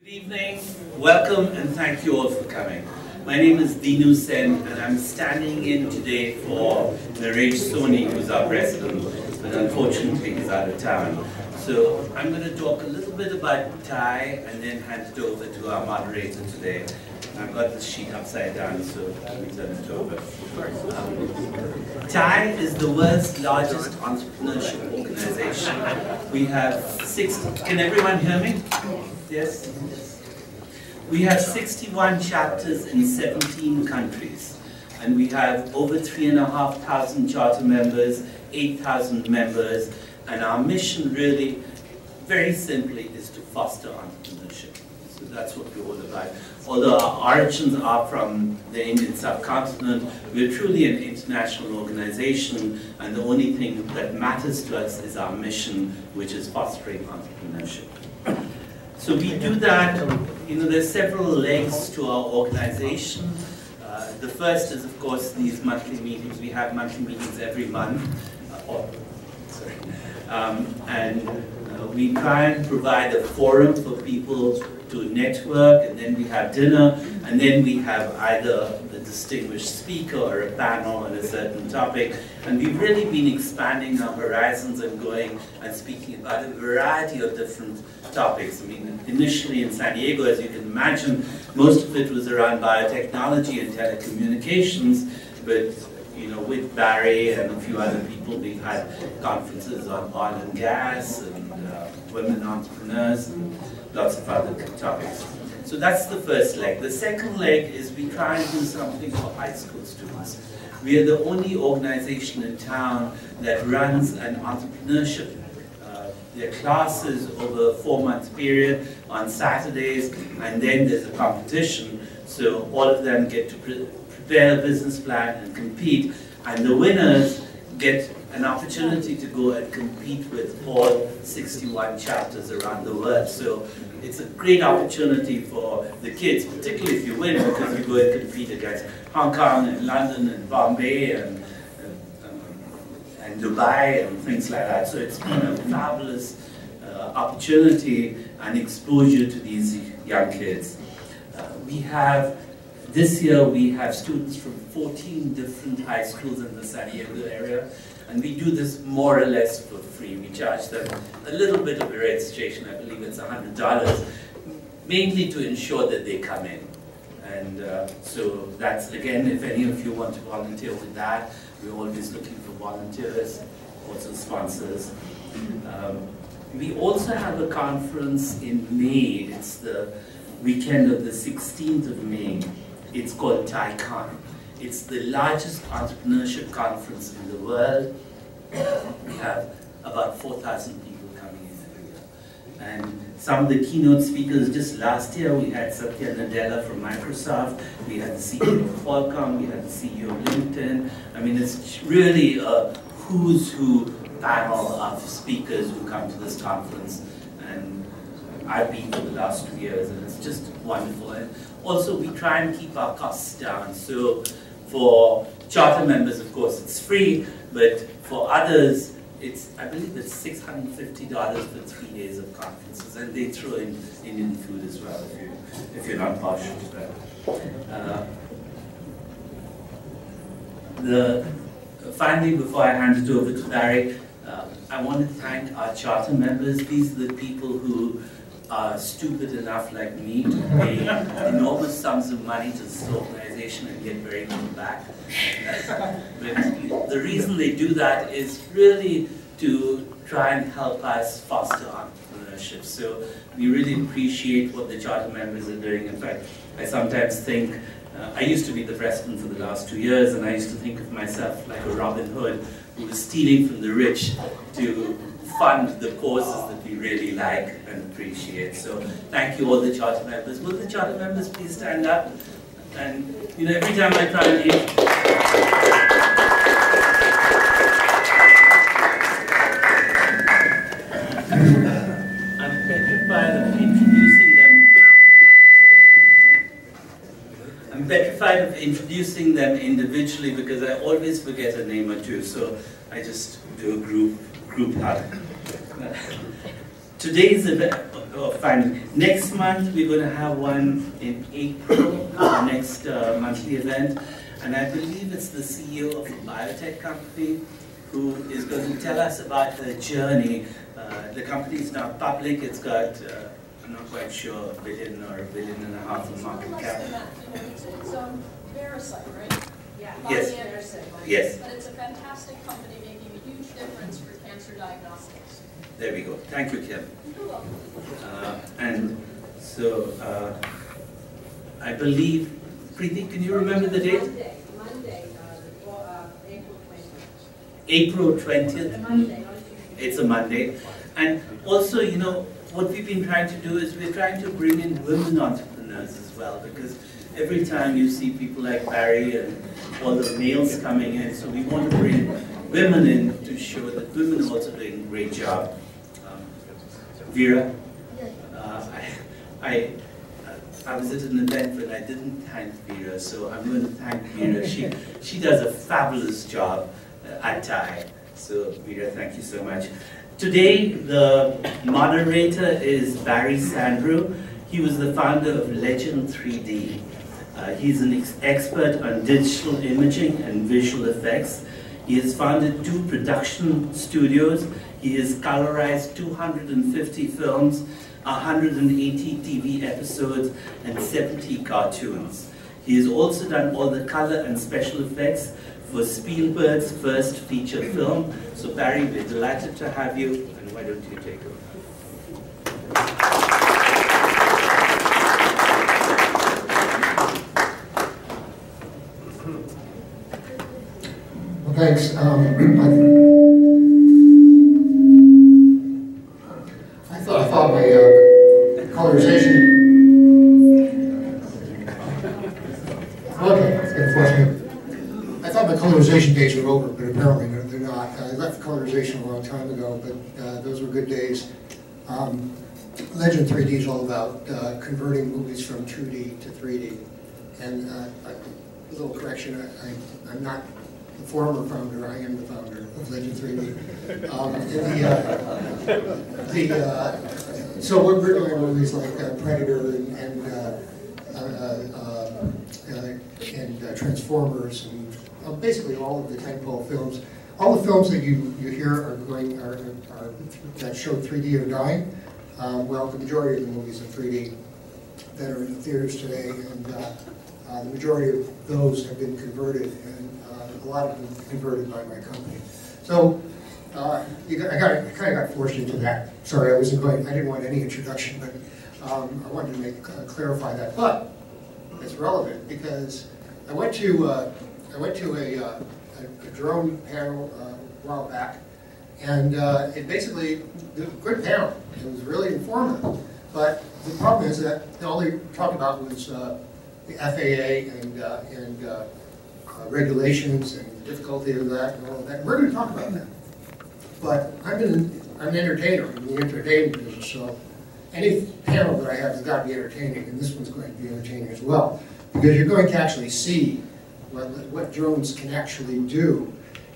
Good evening, welcome and thank you all for coming. My name is Dinu Sen and I'm standing in today for Naresh Soni, who's our president, but unfortunately he's out of town. So I'm going to talk a little bit about TiE and then hand it over to our moderator today. I've got this sheet upside down, so let me turn it over. TiE is the world's largest entrepreneurship organization. We have can everyone hear me? Yes? We have 61 chapters in 17 countries, and we have over 3,500 charter members, 8,000 members, and our mission really, very simply, is to foster entrepreneurship. So that's what we're all about. Although our origins are from the Indian subcontinent, we're truly an international organization, and the only thing that matters to us is our mission, which is fostering entrepreneurship. So we do that, there's several legs to our organization. The first is, of course, these monthly meetings. We have monthly meetings every month. We try and provide a forum for people to network, and then we have dinner, and then we have either a distinguished speaker or a panel on a certain topic. And we've really been expanding our horizons and going and speaking about a variety of different topics. I mean, initially in San Diego, as you can imagine, most of it was around biotechnology and telecommunications, but with Barry and a few other people, we've had conferences on oil and gas and women entrepreneurs and lots of other topics. So that's the first leg. The second leg is we try and do something for high school students. We are the only organization in town that runs an entrepreneurship. There are classes over a 4-month period on Saturdays, and then there's a competition. So all of them get to prepare a business plan and compete, and the winners get an opportunity to go and compete with all 61 chapters around the world. So it's a great opportunity for the kids, particularly if you win, because you go and compete against Hong Kong and London and Bombay and Dubai and things like that. So it's been a fabulous opportunity and exposure to these young kids. This year we have students from 14 different high schools in the San Diego area, and we do this more or less for free. We charge them a little bit of a registration, I believe it's $100, mainly to ensure that they come in. And so that's, again, if any of you want to volunteer with that, we're always looking for volunteers, also sponsors. We also have a conference in May. It's the weekend of the 16th of May. It's called TiECon. It's the largest entrepreneurship conference in the world. We have about 4,000 people coming in every year. And some of the keynote speakers, just last year we had Satya Nadella from Microsoft, we had the CEO of Qualcomm, we had the CEO of LinkedIn. I mean, it's really a who's who panel of speakers who come to this conference. And I've been for the last 2 years, and it's just wonderful. And also, we try and keep our costs down. So for charter members, of course, it's free, but for others, I believe it's $650 for 3 days of conferences, and they throw in Indian food as well if you're not partial to that. Finally, before I hand it over to Barry, I want to thank our charter members. These are the people who are stupid enough like me to pay enormous sums of money to this organization and get very little back. But the reason they do that is really to try and help us foster entrepreneurship. So we really appreciate what the charter members are doing. In fact, I sometimes think, I used to be the president for the last 2 years, and I used to think of myself like a Robin Hood who was stealing from the rich to fund the causes that we really like and appreciate. So thank you all the charter members. Will the charter members please stand up? And every time I try and I'm petrified of introducing them. I'm petrified of introducing them individually because I always forget a name or two. So I just do a group hug. Today's event, Oh, fine. Next month we're going to have one in April, our next monthly event, and I believe it's the CEO of a biotech company who is going to tell us about her journey. The company is now public. It's got, I'm not quite sure, $1 billion or $1.5 billion of market cap. It's Parasite, right? Yeah. Yes. Yes. But it's a fantastic company making a huge difference for cancer diagnostics. There we go. Thank you, Kim. You're welcome. And so I believe, Preeti, can you remember the date? Monday, April April 20th. 20th. Monday. It's a Monday. And also, you know, what we've been trying to do is we're trying to bring in women entrepreneurs as well, because every time you see people like Barry and all the males coming in, so we want to bring women in to show that women are also doing a great job. Vera, I was at an event but I didn't thank Vera, so I'm going to thank Vera. She does a fabulous job at TiE. So Vera, thank you so much. Today, the moderator is Barry Sandrew. He was the founder of Legend 3D. He's an expert on digital imaging and visual effects. He has founded 2 production studios. He has colorized 250 films, 180 TV episodes, and 70 cartoons. He has also done all the color and special effects for Spielberg's first feature film. So Barry, we're delighted to have you, and why don't you take over? Well, thanks. I thought my colorization. Okay, it's gonna force me. I thought my colorization days were over, but apparently they're not. I left colorization a long time ago, but those were good days. Legend 3D is all about converting movies from 2D to 3D. And a little correction, I'm not the former founder, I am the founder of Legend 3D. So we're doing movies like Predator and Transformers and basically all of the tentpole films. All the films that you hear that show 3D are dying. Well, the majority of the movies are 3D that are in the theaters today, and the majority of those have been converted, and a lot of them converted by my company. So I kind of got forced into that. Sorry, I didn't want any introduction, but I wanted to clarify that. But it's relevant because I went to a drone panel a while back, and it basically was a good panel. It was really informative. But the problem is that all they talked about was the FAA and regulations and the difficulty of that and all of that. We're going to talk about that. But I'm an entertainer in the entertainment business, so any panel that I have has got to be entertaining, and this one's going to be entertaining as well, because you're going to actually see what drones can actually do,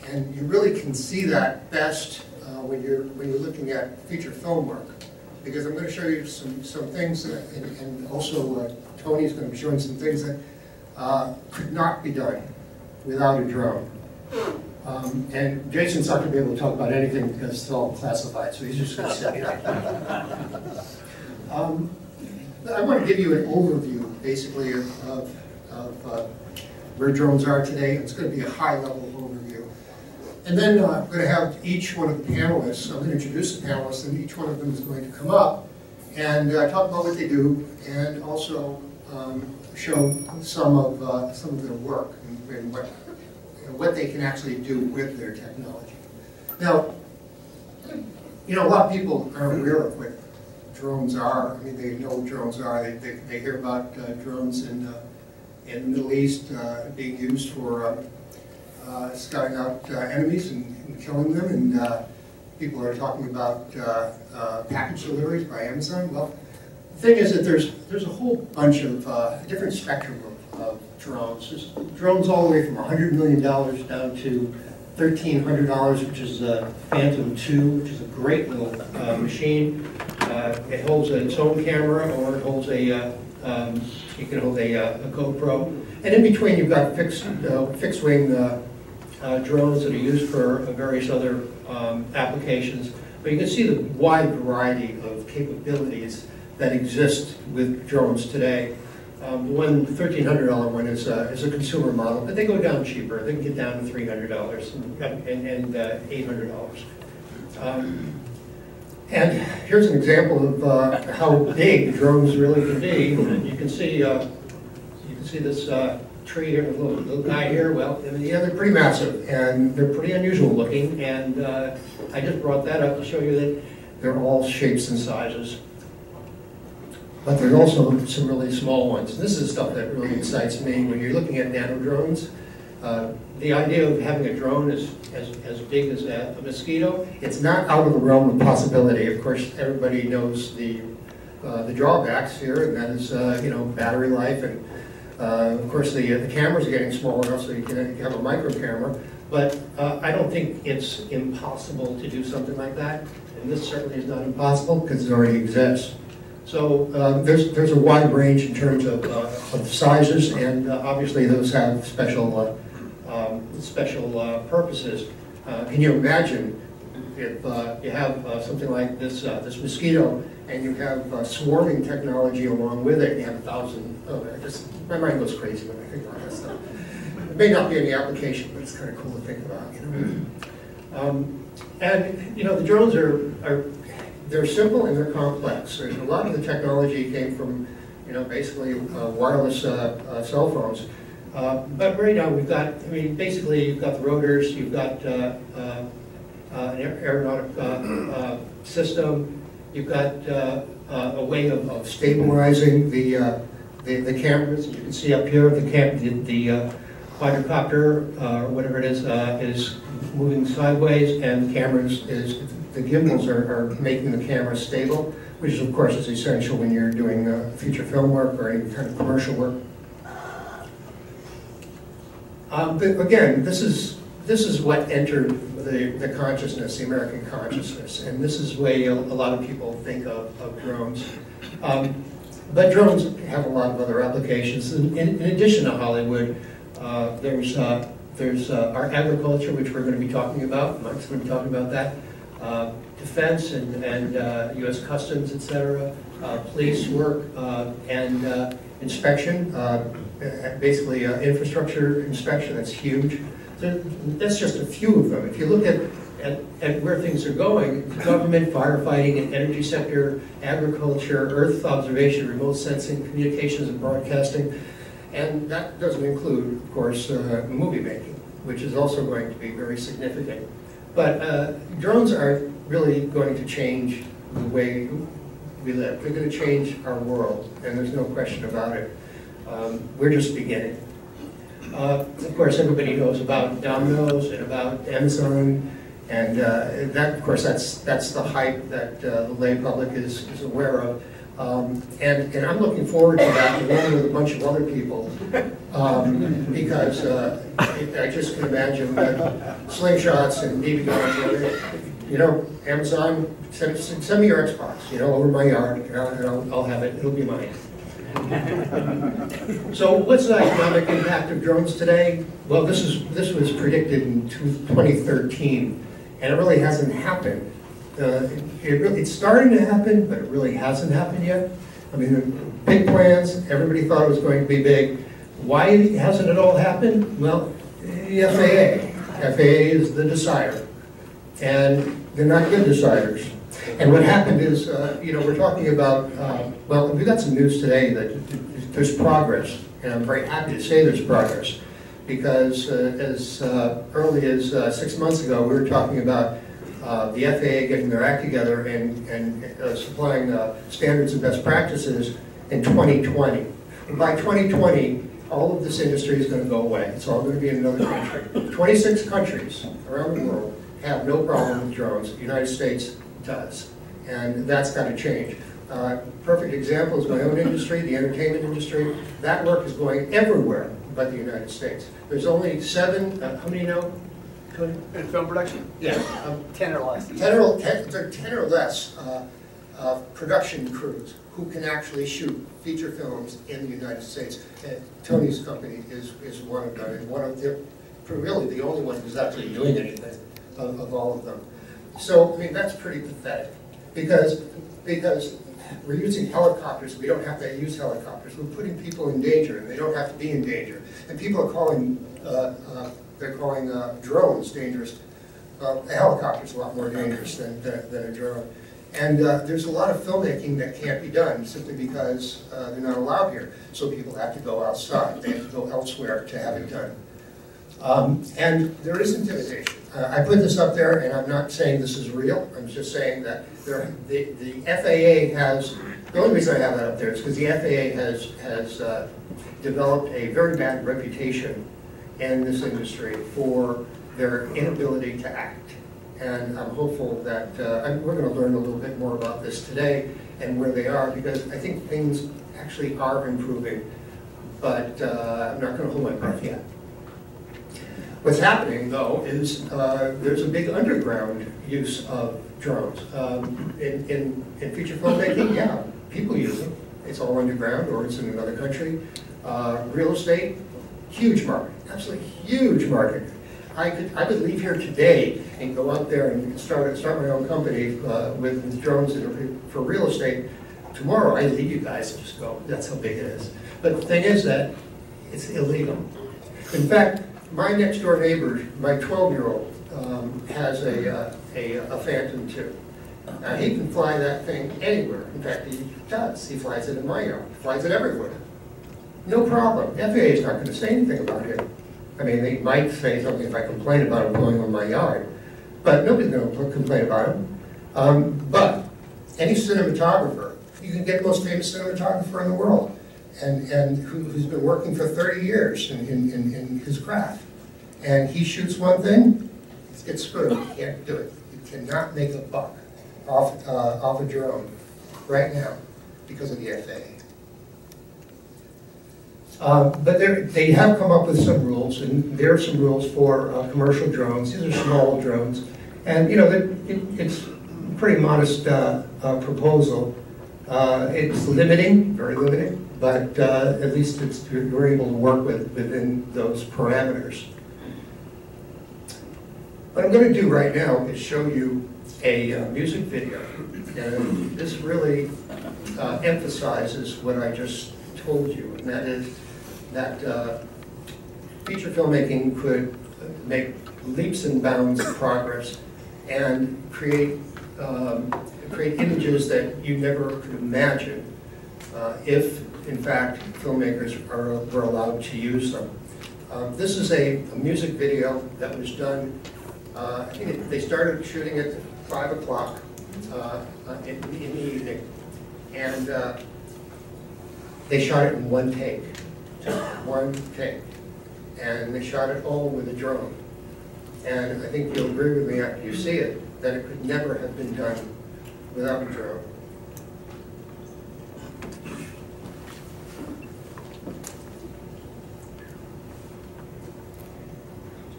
and you really can see that best when you're looking at feature film work, because I'm going to show you some things, and also Tony's going to be showing some things that could not be done without a drone. And Jason's not going to be able to talk about anything because it's all classified, so he's just going to sit here. I want to give you an overview, basically, of where drones are today. It's going to be a high-level overview. And then I'm going to have each one of the panelists, I'm going to introduce the panelists, and each one of them is going to come up and talk about what they do, and also show some of their work and what they can actually do with their technology. Now, a lot of people aren't aware of what drones are. I mean, they know what drones are. They hear about drones in the Middle East being used for scouting out enemies and killing them, and people are talking about package deliveries by Amazon. Well, the thing is that there's a whole bunch of different spectrum of drones. There's drones all the way from $100 million down to $1,300, which is the Phantom 2, which is a great little machine. It holds its own camera, or it holds a, you can hold a GoPro. And in between, you've got fixed-wing drones that are used for various other applications. But you can see the wide variety of capabilities that exist with drones today. The one $1,300 one is a consumer model, but they go down cheaper. They can get down to $300 and $800. And here's an example of how big drones really can be. You can see this tree here, the little guy here. Well, yeah, they're pretty massive and they're pretty unusual looking. And I just brought that up to show you that they're all shapes and sizes. But there's also some really small ones. And this is stuff that really excites me when you're looking at nano drones. The idea of having a drone as big as a mosquito, it's not out of the realm of possibility. Of course, everybody knows the drawbacks here, and that is battery life, and of course the cameras are getting small enough so you can have a micro camera. But I don't think it's impossible to do something like that, and this certainly is not impossible because it already exists. So there's a wide range in terms of sizes, and obviously those have special purposes. Can you imagine if you have something like this mosquito, and you have swarming technology along with it? You have 1,000. My mind goes crazy when I think about that stuff. It may not be any application, but it's kind of cool to think about. And the drones they're simple and they're complex. A lot of the technology came from, basically wireless cell phones. But right now we've got, basically you've got the rotors, you've got an aeronautical system, you've got a way of stabilizing the cameras. You can see up here the quadricopter, or whatever it is moving sideways, and the gimbals are making the camera stable, which of course is essential when you're doing feature film work or any kind of commercial work. But again, this is what entered the consciousness, the American consciousness, and this is the way a lot of people think of drones. But drones have a lot of other applications. In addition to Hollywood, there's our agriculture, which we're going to be talking about. Mike's going to be talking about that. Defense and U.S. Customs, etc. Police work and inspection. Basically infrastructure inspection, that's huge. So that's just a few of them. If you look at where things are going, government, firefighting, and energy sector, agriculture, earth observation, remote sensing, communications and broadcasting, and that doesn't include, of course, movie making, which is also going to be very significant. But drones aren't really going to change the way we live. They're going to change our world, and there's no question about it. We're just beginning. Of course, everybody knows about Domino's and about Amazon, and that, of course, that's the hype that the lay public is aware of. And I'm looking forward to that, along with a bunch of other people, because I just can imagine that slingshots and BB guns. Amazon, send me your Xbox, over my yard, and I'll have it. It'll be mine. So what's the economic impact of drones today? Well, this was predicted in 2013, and it really hasn't happened. It's starting to happen, but it really hasn't happened yet. Big plans, everybody thought it was going to be big. Why hasn't it all happened? Well, the FAA is the decider, and they're not good deciders. And what happened is, we're talking about, well, we got some news today that there's progress, and I'm very happy to say there's progress, because as early as 6 months ago, we were talking about the FAA getting their act together and supplying standards and best practices in 2020. And by 2020, all of this industry is going to go away. It's all going to be in another country. 26 countries around the world have no problem with drones. The United States does, and that's got to change. Perfect example is my own industry, the entertainment industry. That work is going everywhere but the United States. There's only 7, how many now? In film production? Yeah. 10 or less. 10 or less production crews who can actually shoot feature films in the United States. And Tony's company is one of them, and one of the, really the only one who's actually doing anything of all of them. So, I mean, that's pretty pathetic, because we're using helicopters. We don't have to use helicopters. We're putting people in danger, and they don't have to be in danger. And people are calling, drones dangerous. A helicopter's a lot more dangerous than a drone. And there's a lot of filmmaking that can't be done simply because they're not allowed here. So people have to go outside. They have to go elsewhere to have it done. And there is intimidation. I put this up there, and I'm not saying this is real. I'm just saying that the FAA has, the only reason I have that up there is because the FAA has developed a very bad reputation in this industry for their inability to act. And I'm hopeful that we're going to learn a little bit more about this today and where they are, because I think things actually are improving, but I'm not going to hold my breath yet. What's happening, though, is there's a big underground use of drones. In feature filmmaking, yeah, people use them. It's all underground, or it's in another country. Real estate, huge market, absolutely huge market. I could leave here today and go out there and start my own company with drones that are for real estate. Tomorrow, I leave you guys and just go. That's how big it is. But the thing is that it's illegal. In fact, my next door neighbor, my 12-year-old, has a Phantom II. Now, he can fly that thing anywhere. In fact, he does. He flies it in my yard. He flies it everywhere. No problem. FAA is not going to say anything about it. I mean, they might say something if I complain about him going on my yard, but nobody's going to complain about him. But any cinematographer, you can get the most famous cinematographer in the world, and who's been working for 30 years in his craft, and he shoots one thing, it gets screwed. You can't do it. You cannot make a buck off a drone right now because of the FAA. But they have come up with some rules, and there are some rules for commercial drones. These are small drones, and you know it's a pretty modest proposal. It's limiting, very limiting, but at least we're able to work within those parameters. What I'm going to do right now is show you a music video, and this really emphasizes what I just told you, and that is that feature filmmaking could make leaps and bounds of progress and create images that you never could imagine if, in fact, filmmakers were allowed to use them. This is a music video that was done, I think they started shooting at 5 o'clock in the evening, and they shot it in one take. One take, and they shot it all with a drone. And I think you'll agree with me after you see it that it could never have been done without a drone.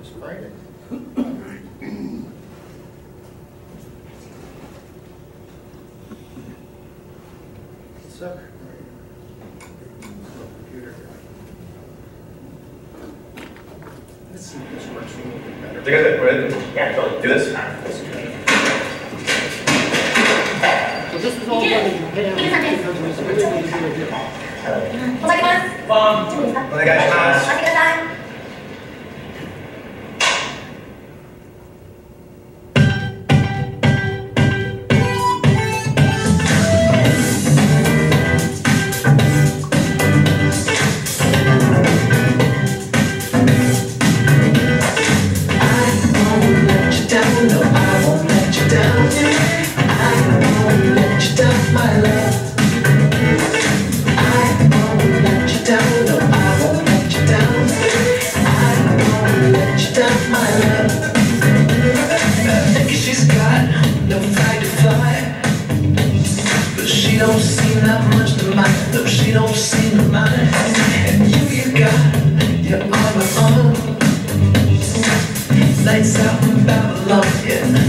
Just find it. What's up? Let's see if this works a little bit better. You guys are ready? Yeah, totally. Do this? So this is all done in Japan because we really need to do it here. お願いします。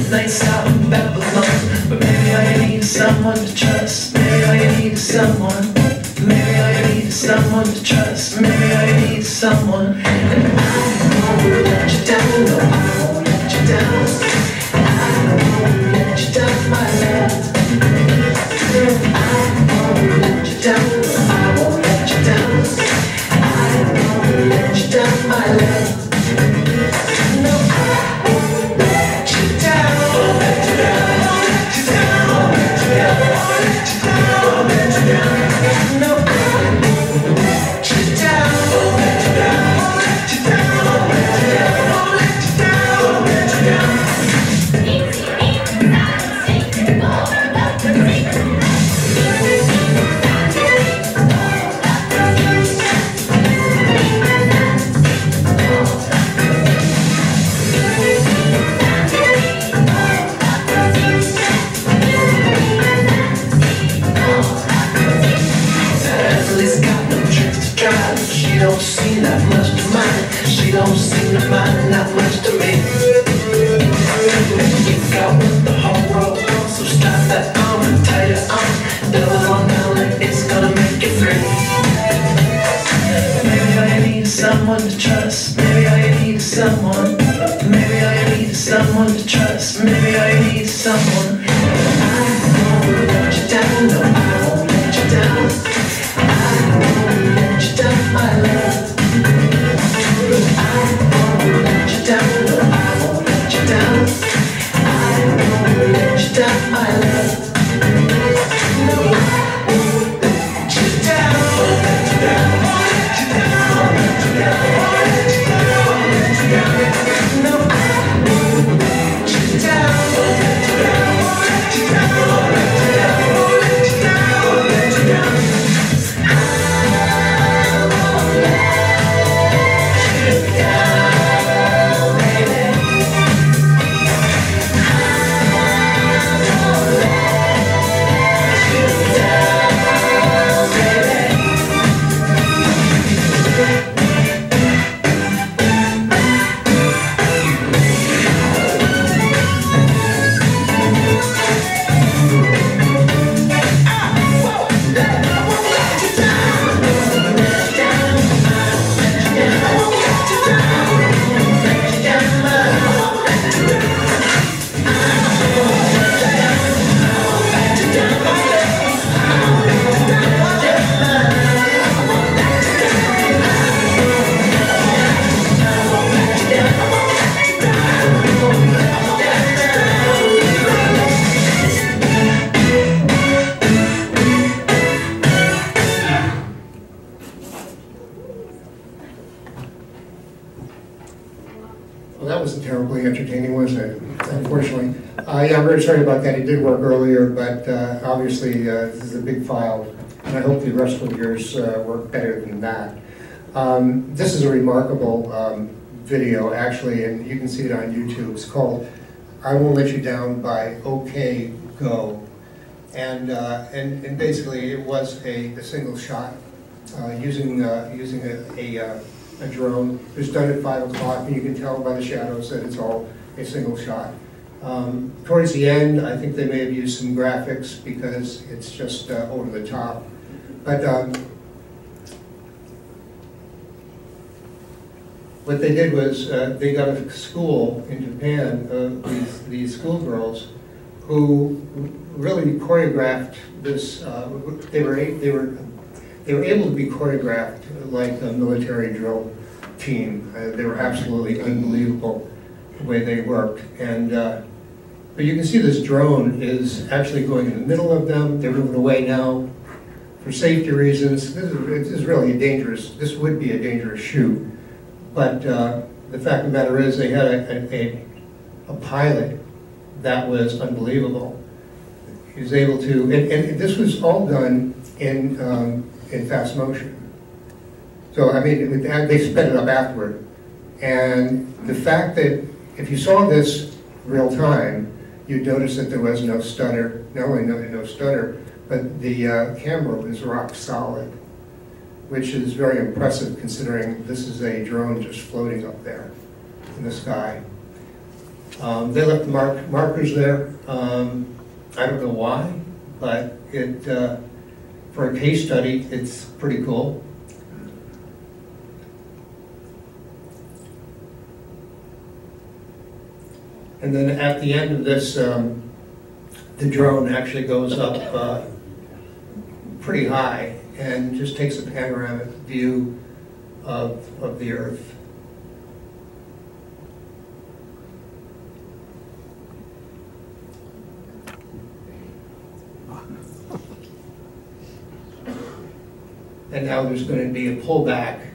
Nights out in Babylon, but maybe I need someone to try. need someone to trust. Maybe I need someone. And I won't let you down. No, I won't let you down. I won't let you down, my love. I won't let you down. No, I won't let you down. I won't let you down, my love. No, I won't let you down. Won't let you down. Won't let you down. Won't let you down. Won't let you down. Won't let you down. No, I won't let you down. Won't let you down. Won't let you down. Won't let you down. Won't let you down. Won't let you down. She don't seem that much to mind. She don't seem to mind that much to me. You got what the whole world wants, so stop that arm and tell your arm. Double on down and it's gonna make you free. Maybe I need someone to trust. Maybe I need someone. Maybe I need someone to trust. Maybe I need someone. I won't let you down. No, I won't let you down. I won't let you down, my love. I won't let you down. No, I won't let you down. I won't let you down, my love. No, I won't let you down. Won't let you down. Won't let you down. Won't let you down. Won't let you down. Won't let you down. No, I won't let you down. Won't let you down. Won't let you down. Won't let you down. Won't let you down. Won't let you down. Yeah, I'm very sorry about that. It did work earlier, but obviously this is a big file, and I hope the rest of yours work better than that. This is a remarkable video, actually, and you can see it on YouTube. It's called "I Won't Let You Down" by OK Go, and basically it was a single shot using a drone. It was done at 5 o'clock, and you can tell by the shadows that it's all a single shot. Towards the end, I think they may have used some graphics because it's just over the top. But what they did was they got a school in Japan, these schoolgirls, who really choreographed this. They were able to be choreographed like a military drill team. They were absolutely unbelievable the way they worked. And but you can see this drone is actually going in the middle of them. They're moving away now for safety reasons. This is really a dangerous. This would be a dangerous shoot. But the fact of the matter is, they had a pilot that was unbelievable. He was able to, and this was all done in fast motion. So I mean, they sped it up afterward. And the fact that if you saw this real time, you'd notice that there was no stutter. Not only no stutter, but the camera was rock solid, which is very impressive considering this is a drone just floating up there in the sky. They left the markers there. I don't know why, but for a case study, it's pretty cool. And then at the end of this, the drone actually goes up pretty high and just takes a panoramic view of the Earth. And now there's going to be a pullback.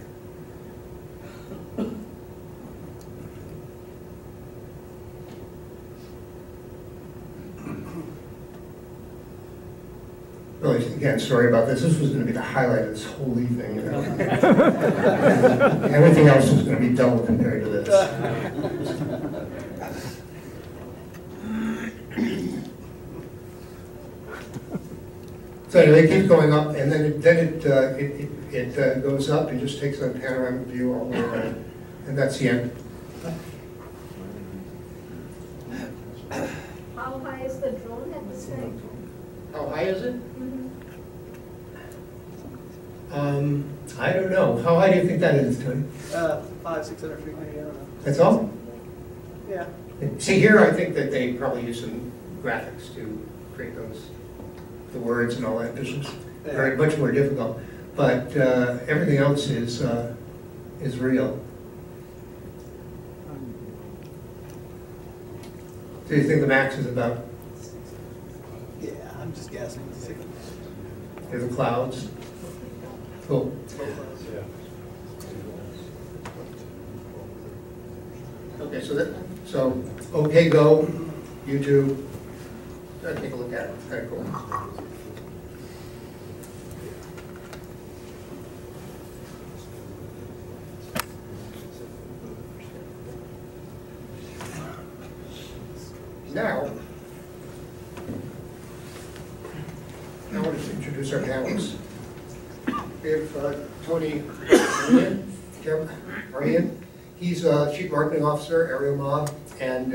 Really, again, sorry about this. This was going to be the highlight of this whole evening. You know? Everything else was going to be double compared to this. So anyway, it keeps going up, and then it goes up and just takes a panoramic view all the way around, and that's the end. How high is the drone at this time? How high is it? I don't know. How high do you think that is, Tony? 500-600 feet, maybe, I don't know. That's all? Yeah. See, here I think that they probably use some graphics to create the words and all that. This is very much more difficult. But everything else is real. So you think the max is about? Yeah, I'm just guessing. There's the clouds. Cool. Okay, so okay, go, YouTube. Take a look at it. It's kind of cool. Now, I want to introduce our panelists. We have Tony Carmean. He's Chief Marketing Officer, Aerial Mob, and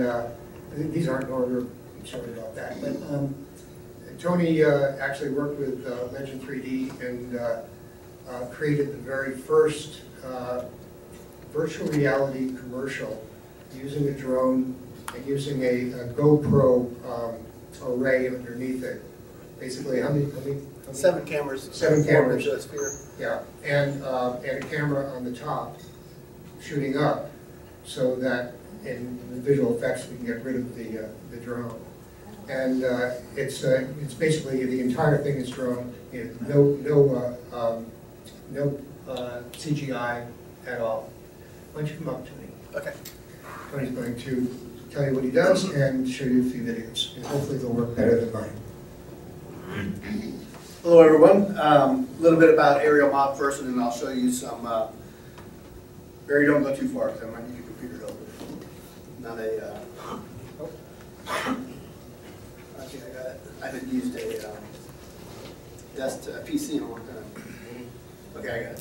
these aren't in order. I'm sorry about that. But Tony actually worked with Legend 3D and created the very first virtual reality commercial using a drone and using a GoPro array underneath it. Basically, how many 7 cameras. 7 cameras. Sphere. Yeah, and a camera on the top shooting up so that in the visual effects we can get rid of the drone. And it's basically the entire thing is drone. No CGI at all. Why don't you come up to me? Okay. Tony's going to tell you what he does and show you a few videos. And hopefully they'll work better than mine. Hello everyone. A little bit about Aerial Mob first, and then I'll show you some. Barry, don't go too far because I might need your computer to open. Not a. I think I got it. I haven't used a PC in a long time. Okay, I got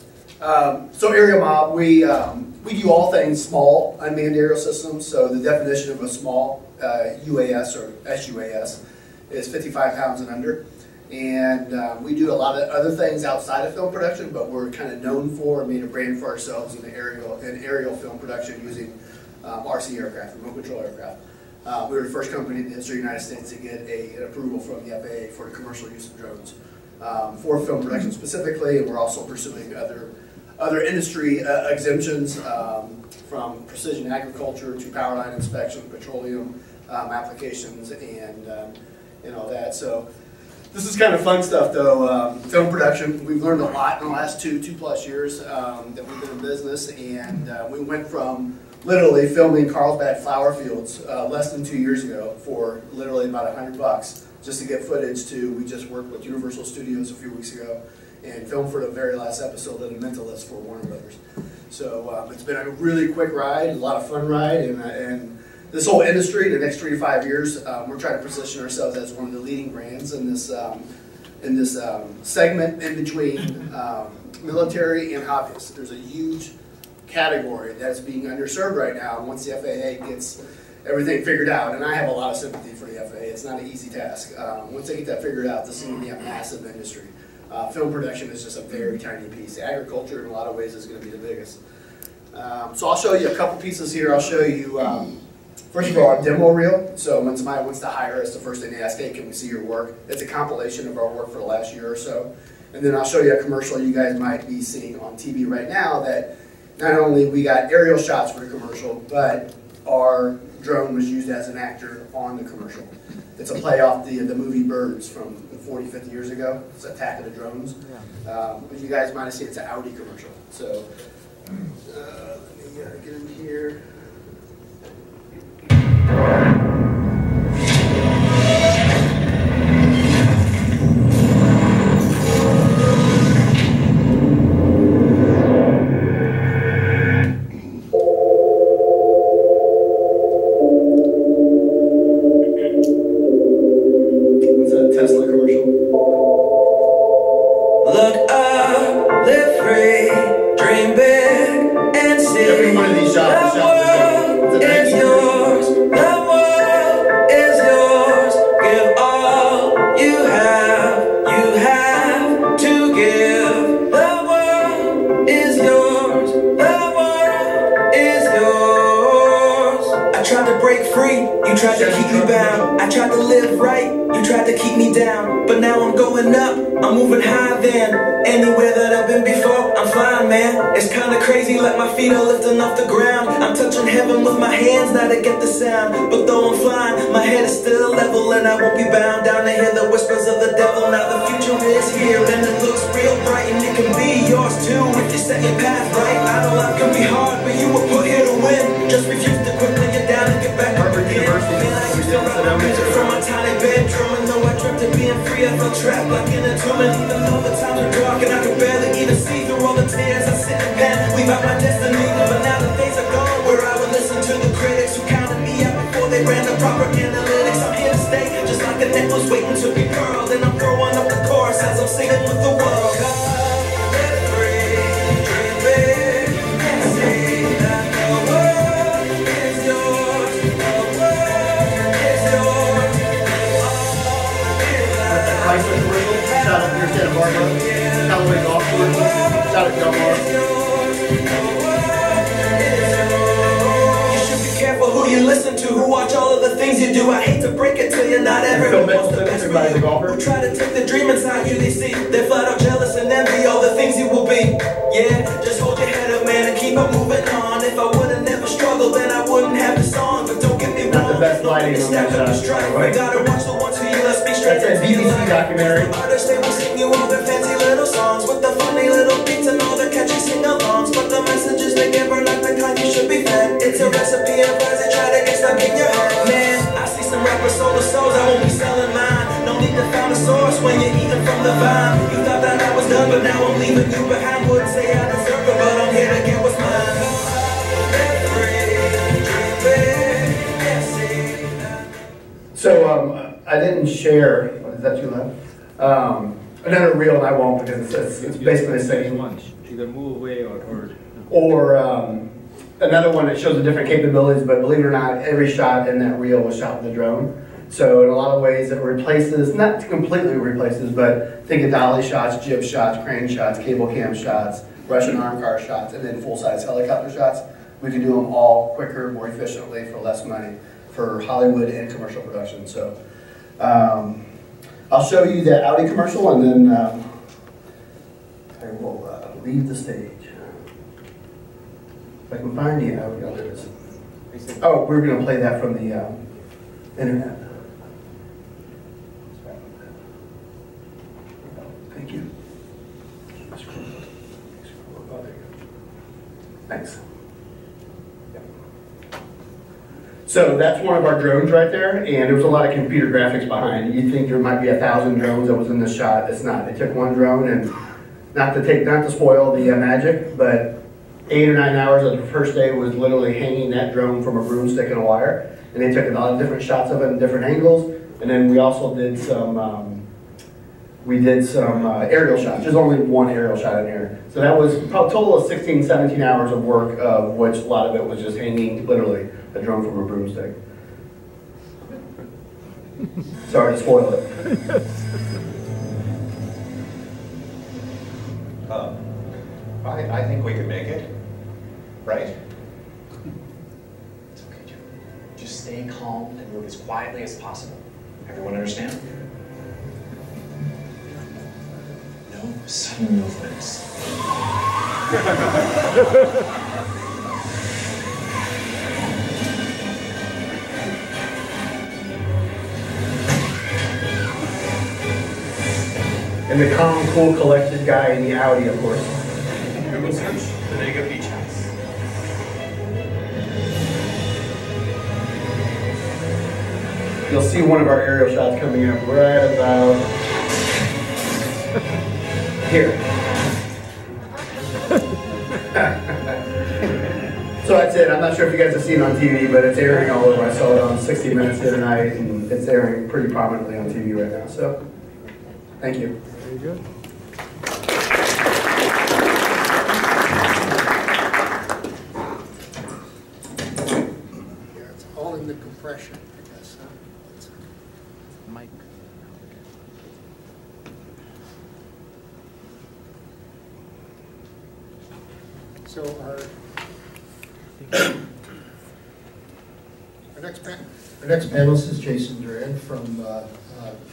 it. So Aerial Mob, we do all things small unmanned aerial systems. So the definition of a small UAS or SUAS is 55 pounds and under. And we do a lot of other things outside of film production, but we're kind of known for and made a brand for ourselves in the aerial film production using RC aircraft, remote control aircraft. We were the first company in the history of the United States to get an approval from the FAA for the commercial use of drones for film production specifically, and we're also pursuing other industry exemptions from precision agriculture to power line inspection, petroleum applications, and all that. So. This is kind of fun stuff, though. Film production, we've learned a lot in the last two plus years that we've been in business, and we went from literally filming Carlsbad flower fields less than 2 years ago for literally about $100 just to get footage to, we just worked with Universal Studios a few weeks ago and filmed for the very last episode of The Mentalist for Warner Brothers. So it's been a really quick ride, a lot of fun ride, and this whole industry, the next 3 to 5 years, we're trying to position ourselves as one of the leading brands in this segment in between military and hobbyists. There's a huge category that's being underserved right now. Once the FAA gets everything figured out, and I have a lot of sympathy for the FAA, it's not an easy task. Once they get that figured out, this is going to be a massive industry. Film production is just a very tiny piece. Agriculture, in a lot of ways, is going to be the biggest. So I'll show you a couple pieces here. I'll show you, first of all, our demo reel. So when somebody wants to hire us, the first thing they ask, hey, can we see your work? It's a compilation of our work for the last year or so. And then I'll show you a commercial you guys might be seeing on TV right now that not only we got aerial shots for the commercial, but our drone was used as an actor on the commercial. It's a play off the movie Birds from 40, 50 years ago. It's Attack of the Drones. But you guys might have seen it's an Audi commercial. So let me get in here. I didn't share, is that too loud? Another reel, and I won't because it's basically the same. Either move away or another one that shows the different capabilities, but believe it or not, every shot in that reel was shot with the drone. So in a lot of ways it replaces, not completely replaces, but think of dolly shots, jib shots, crane shots, cable cam shots, Russian arm car shots, and then full-size helicopter shots. We can do them all quicker, more efficiently, for less money, for Hollywood and commercial production. So I'll show you that Audi commercial, and then I will leave the stage. If I can find the Audi, there it is. Oh, we're going to play that from the internet. Thank you. Thanks. So that's one of our drones right there, and there was a lot of computer graphics behind it. You'd think there might be 1,000 drones that was in this shot. It's not. They took one drone, and not to spoil the magic, but 8 or 9 hours of the first day was literally hanging that drone from a broomstick and a wire, and they took a lot of different shots of it in different angles. And then we also did some aerial shots. There's only one aerial shot in here. So that was a total of 16, 17 hours of work, of which a lot of it was just hanging, literally, a drone from a broomstick. Sorry to spoil it. I think we can make it, right? It's okay, Joe. Just stay calm and move as quietly as possible. Everyone understand? No sudden movements. And the calm, cool, collected guy in the Audi, of course. Google search the Vega Beach House. You'll see one of our aerial shots coming up right about here. So that's it. I'm not sure if you guys have seen it on TV, but it's airing all over. I saw it on 60 Minutes the other night, and it's airing pretty prominently on TV right now. So, thank you. Very good. Yeah, it's all in the compression, I guess. Huh? Mike. So our next panelist is Jason Duran from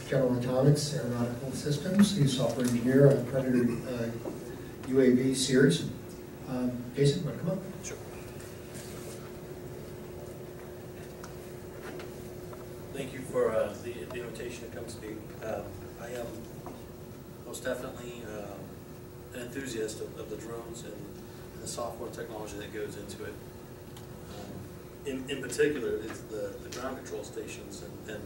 General Atomics Aeronautical Systems. He's a software engineer on Predator UAV series. Jason, want to come up? Sure. Thank you for the invitation to come speak. I am most definitely an enthusiast of the drones and the software technology that goes into it. In particular, it's the ground control stations and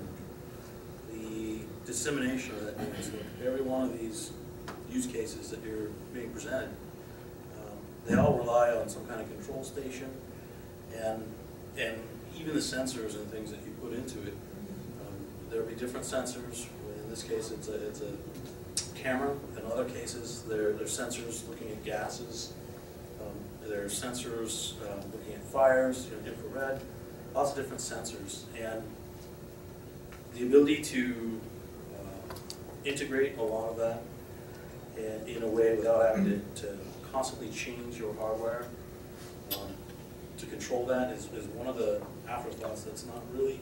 the dissemination of that data. So every one of these use cases that you're being presented, they all rely on some kind of control station, and even the sensors and things that you put into it. There'll be different sensors. In this case, it's a camera. In other cases, there are sensors looking at gases. There are sensors looking at fires, infrared, lots of different sensors, and the ability to integrate a lot of that in a way without having to constantly change your hardware to control that is one of the afterthoughts that's not really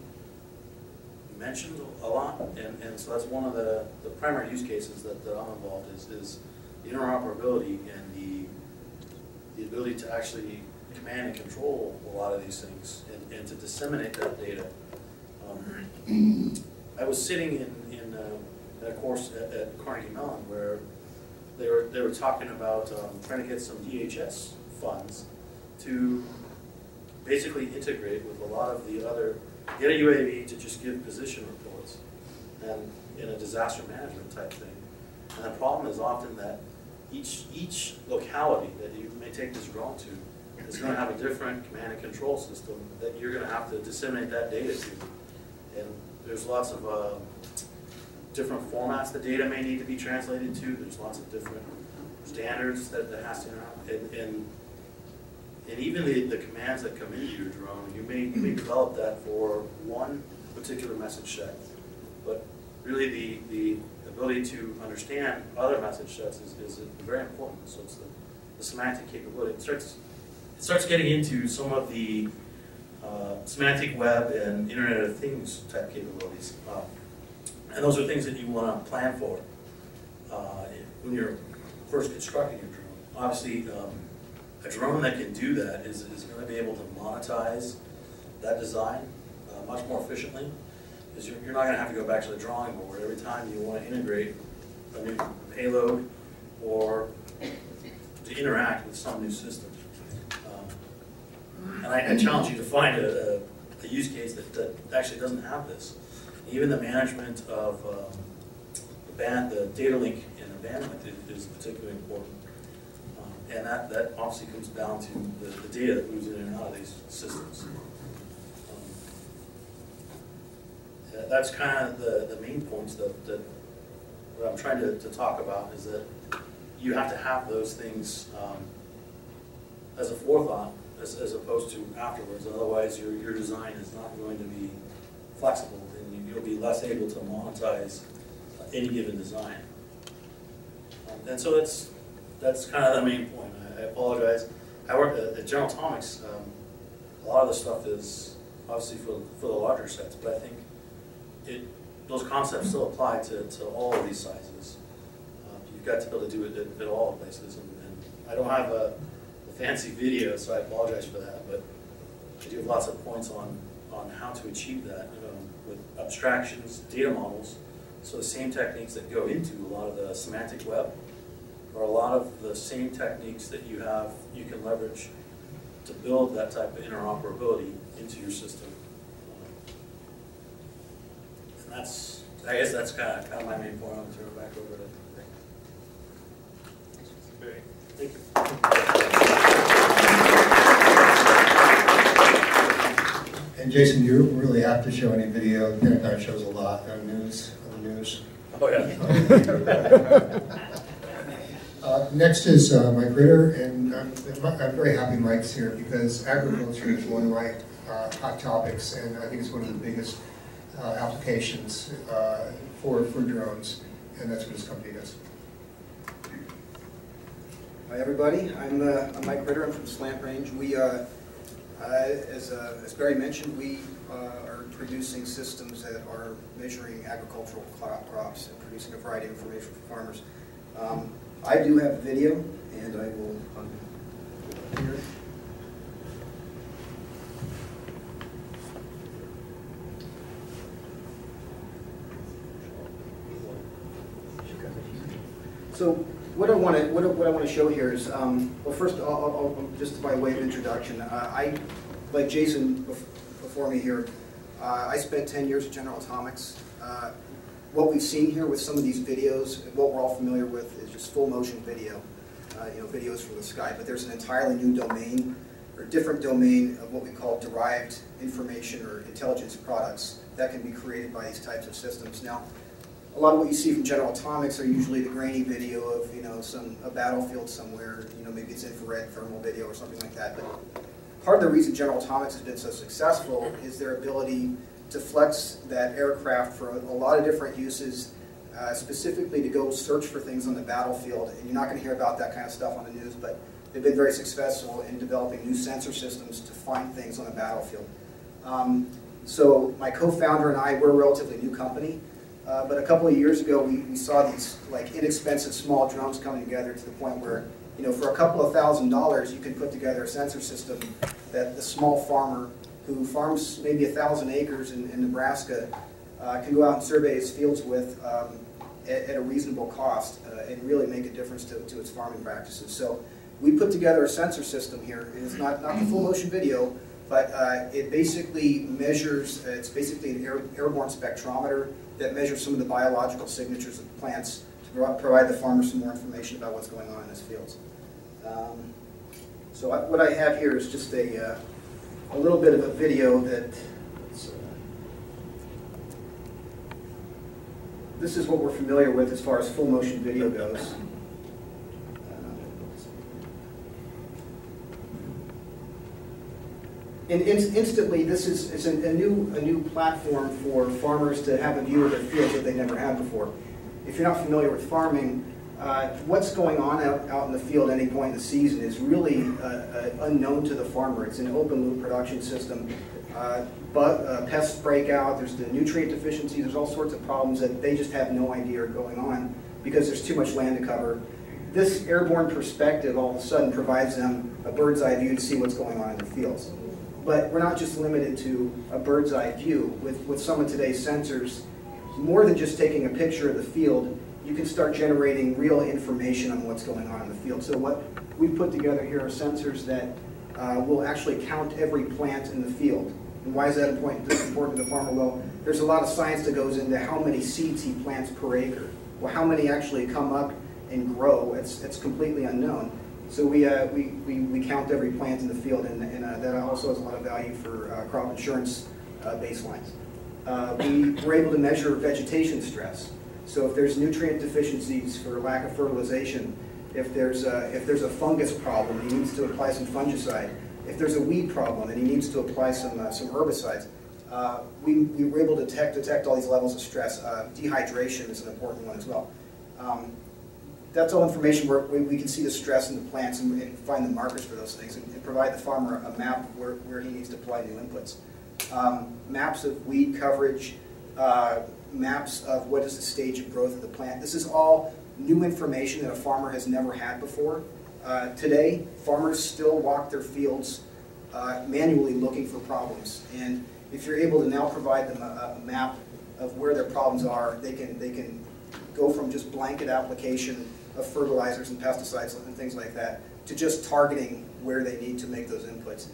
mentioned a lot, and so that's one of the primary use cases that I'm involved is the interoperability and the ability to actually command and control a lot of these things and to disseminate that data. I was sitting in a course at Carnegie Mellon where they were talking about trying to get some DHS funds to basically integrate with a lot of the other, get a UAV to just give position reports and in a disaster management type thing. And the problem is often that each locality that you may take this drone to is going to have a different command and control system that you're going to have to disseminate that data to. And there's lots of different formats the data may need to be translated to. There's lots of different standards that has to interact. And even the commands that come into your drone, you may develop that for one particular message set. But really the ability to understand other message sets is very important. So it's the semantic capability. It starts getting into some of the semantic web and Internet of Things type capabilities. And those are things that you want to plan for when you're first constructing your drone. Obviously, a drone that can do that is going to be able to monetize that design much more efficiently. Because you're not going to have to go back to the drawing board every time you want to integrate a new payload or to interact with some new system. And I challenge you to find a use case that actually doesn't have this. Even the management of the data link and the bandwidth is particularly important. And that obviously comes down to the data that moves in and out of these systems. That's kind of the main points that what I'm trying to talk about is that you have to have those things as a forethought as opposed to afterwards. Otherwise, your design is not going to be flexible, and you'll be less able to monetize any given design. And so that's kind of the main point. I apologize. I work at General Atomics. A lot of the stuff is obviously for the larger sets, but I think those concepts still apply to all of these sizes. You've got to be able to do it at all places, and I don't have a fancy video, so I apologize for that, but I do have lots of points on how to achieve that with abstractions, data models. So the same techniques that go into a lot of the semantic web are a lot of the same techniques that you can leverage to build that type of interoperability into your system. And I guess that's kind of my main point. I'll turn it back over to Rick. Thank you. And Jason, you really have to show any video. The Pentagon shows a lot on the news. Oh yeah. Next is Mike Ritter, and I'm very happy Mike's here because agriculture is one of my hot topics, and I think it's one of the biggest applications for drones, and that's what this company does. Hi everybody, I'm Mike Ritter. I'm from Slantrange. We, as Barry mentioned, we are producing systems that are measuring agricultural crops and producing a variety of information for farmers. I do have video, and I will here. So what I want to show here is, well, first, I'll just by way of introduction, I, like Jason before me here, I spent 10 years at General Atomics. What we've seen here with some of these videos, what we're all familiar with is just full motion video, videos from the sky. But there's an entirely new domain, or different domain of what we call derived information or intelligence products that can be created by these types of systems. Now, a lot of what you see from General Atomics are usually the grainy video of a battlefield somewhere. Maybe it's infrared thermal video or something like that. But part of the reason General Atomics has been so successful is their ability to flex that aircraft for a lot of different uses, specifically to go search for things on the battlefield. And you're not going to hear about that kind of stuff on the news, but they've been very successful in developing new sensor systems to find things on the battlefield. So my co-founder and I, we're a relatively new company, but a couple of years ago we saw these inexpensive small drones coming together to the point where for a couple of $1,000s you can put together a sensor system that the small farmer who farms maybe 1,000 acres in Nebraska can go out and survey his fields with at a reasonable cost and really make a difference to its farming practices. So we put together a sensor system here. It's not the full motion video, but it basically measures, it's basically an airborne spectrometer that measures some of the biological signatures of plants to provide the farmer some more information about what's going on in his fields. So what I have here is just a little bit of a video that, this is what we're familiar with as far as full motion video goes. And instantly, this is a new platform for farmers to have a view of their fields that they never had before. If you're not familiar with farming, what's going on out in the field at any point in the season is really unknown to the farmer. It's an open loop production system. Pests break out, there's the nutrient deficiency, there's all sorts of problems that they just have no idea are going on because there's too much land to cover. This airborne perspective all of a sudden provides them a bird's eye view to see what's going on in the fields. But we're not just limited to a bird's eye view. With some of today's sensors, more than just taking a picture of the field, you can start generating real information on what's going on in the field. So what we've put together here are sensors that will actually count every plant in the field. And why is that important to the farmer? Well, there's a lot of science that goes into how many seeds he plants per acre. Well, how many actually come up and grow? It's completely unknown. So we count every plant in the field, and that also has a lot of value for crop insurance baselines. We were able to measure vegetation stress. So if there's nutrient deficiencies for lack of fertilization, if there's a fungus problem, he needs to apply some fungicide. If there's a weed problem and he needs to apply some herbicides, we were able to detect all these levels of stress. Dehydration is an important one as well. that's all information where we can see the stress in the plants and find the markers for those things and provide the farmer a map where he needs to apply new inputs. Maps of weed coverage, maps of what is the stage of growth of the plant. This is all new information that a farmer has never had before. Today, farmers still walk their fields manually looking for problems. And if you're able to now provide them a map of where their problems are, they can go from just blanket application of fertilizers and pesticides and things like that to just targeting where they need to make those inputs.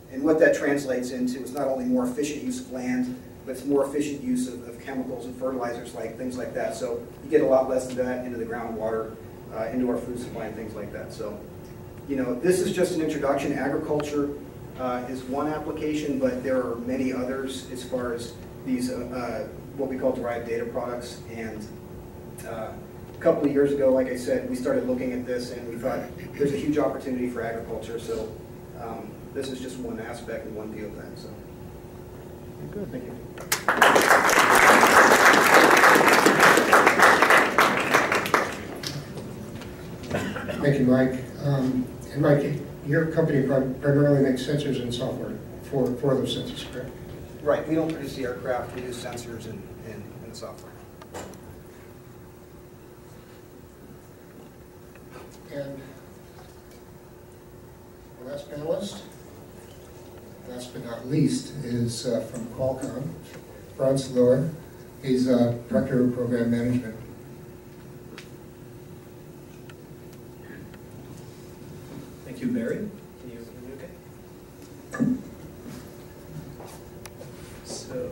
And what that translates into is not only more efficient use of land, but it's more efficient use of chemicals and fertilizers, like things like that. So you get a lot less of that into the groundwater, into our food supply and things like that. So, you know, this is just an introduction. Agriculture is one application, but there are many others as far as these, what we call derived data products. And a couple of years ago, like I said, we started looking at this and we thought there's a huge opportunity for agriculture. So this is just one aspect and one view of that. So. Good, thank you. Thank you, Mike. And Mike, your company primarily makes sensors and software for those sensors, correct? Right. We don't produce the aircraft. We do sensors and the software. And the last panelist, last but not least, is from Qualcomm, Frantz. He's Director of Program Management. Thank you, Barry. Can you hear me okay? So,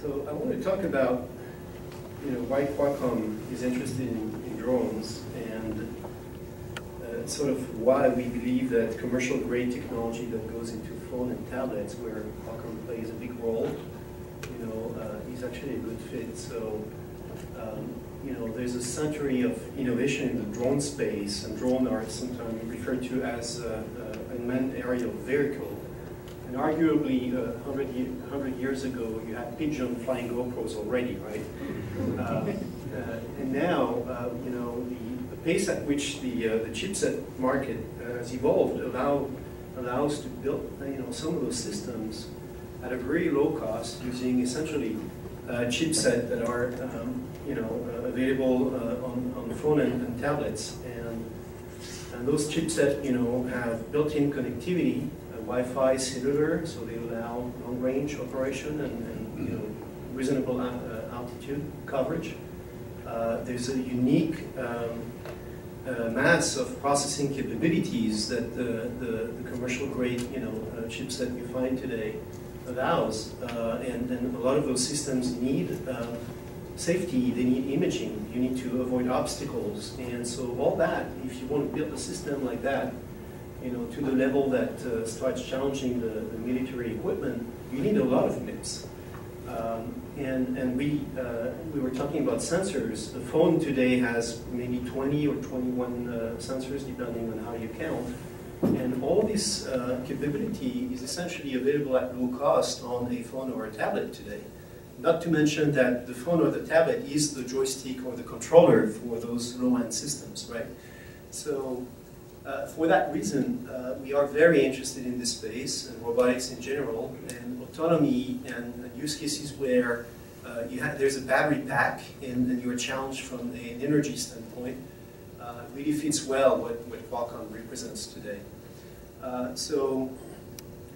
So I want to talk about, you know, why Qualcomm is interested in drones and sort of why we believe that commercial grade technology that goes into phone and tablets, where Qualcomm plays a big role, you know, is actually a good fit. So, you know, there's a century of innovation in the drone space, and drones are sometimes referred to as an unmanned aerial vehicle. And arguably, 100 years ago, you had pigeon flying GoPros already, right? And now, you know, the pace at which the chipset market has evolved allows to build, you know, some of those systems at a very low cost, using essentially chipset that are, you know, available on the phone and tablets. And those chipset, you know, have built-in connectivity. Wi-Fi, cellular, so they allow long-range operation and you know, reasonable altitude coverage. There's a unique mass of processing capabilities that the commercial grade, you know, chipset you find today allows, and a lot of those systems need safety. They need imaging. You need to avoid obstacles, and so all that. If you want to build a system like that, you know, to the level that starts challenging the military equipment, you need a lot of MIPS. And we were talking about sensors. The phone today has maybe 20 or 21 sensors, depending on how you count. And all this capability is essentially available at low cost on a phone or a tablet today. Not to mention that the phone or the tablet is the joystick or the controller for those low-end systems, right? So, for that reason, we are very interested in this space and robotics in general, and autonomy and use cases where there's a battery pack and you're challenged from an energy standpoint. Really fits well what Qualcomm represents today. So,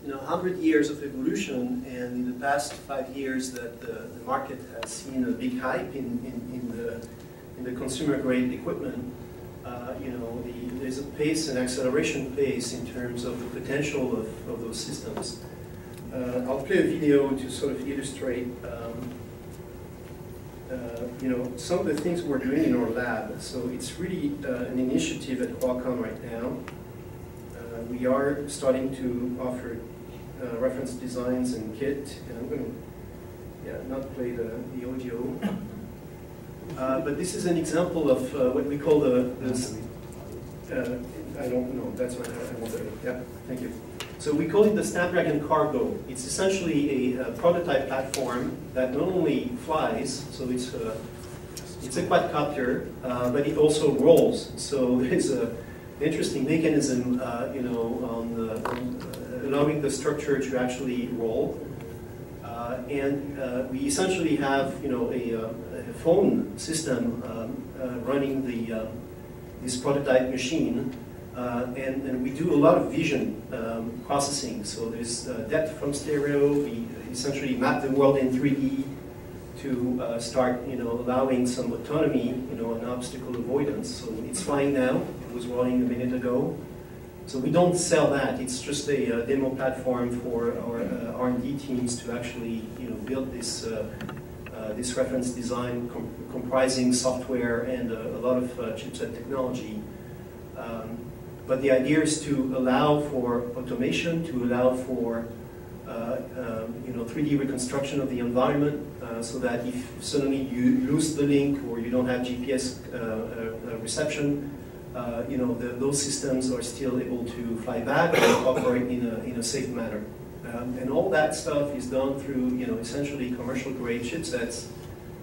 you know, 100 years of evolution, and in the past 5 years that the market has seen a big hype in the consumer grade equipment. You know, there's a pace and acceleration pace in terms of the potential of those systems. I'll play a video to sort of illustrate, you know, some of the things we're doing in our lab. So it's really an initiative at Qualcomm right now. We are starting to offer reference designs and kit, and I'm going to not play the audio. But this is an example of what we call I don't know, that's what I wanted. Yeah, thank you. So we call it the Snapdragon Cargo. It's essentially a prototype platform that not only flies, so it's a quadcopter, but it also rolls. So there's an interesting mechanism, on allowing the structure to actually roll. And we essentially have, a phone system running this prototype machine. And we do a lot of vision processing. So there's depth from stereo. We essentially map the world in 3D to start, allowing some autonomy, and obstacle avoidance. So it's flying now. It was rolling a minute ago. So we don't sell that. It's just a demo platform for our R&D teams to actually, build this this reference design comprising software and a lot of chipset technology. But the idea is to allow for automation, to allow for 3D reconstruction of the environment, so that if suddenly you lose the link or you don't have GPS reception, those systems are still able to fly back and operate in a safe manner. And all that stuff is done through essentially commercial grade chipsets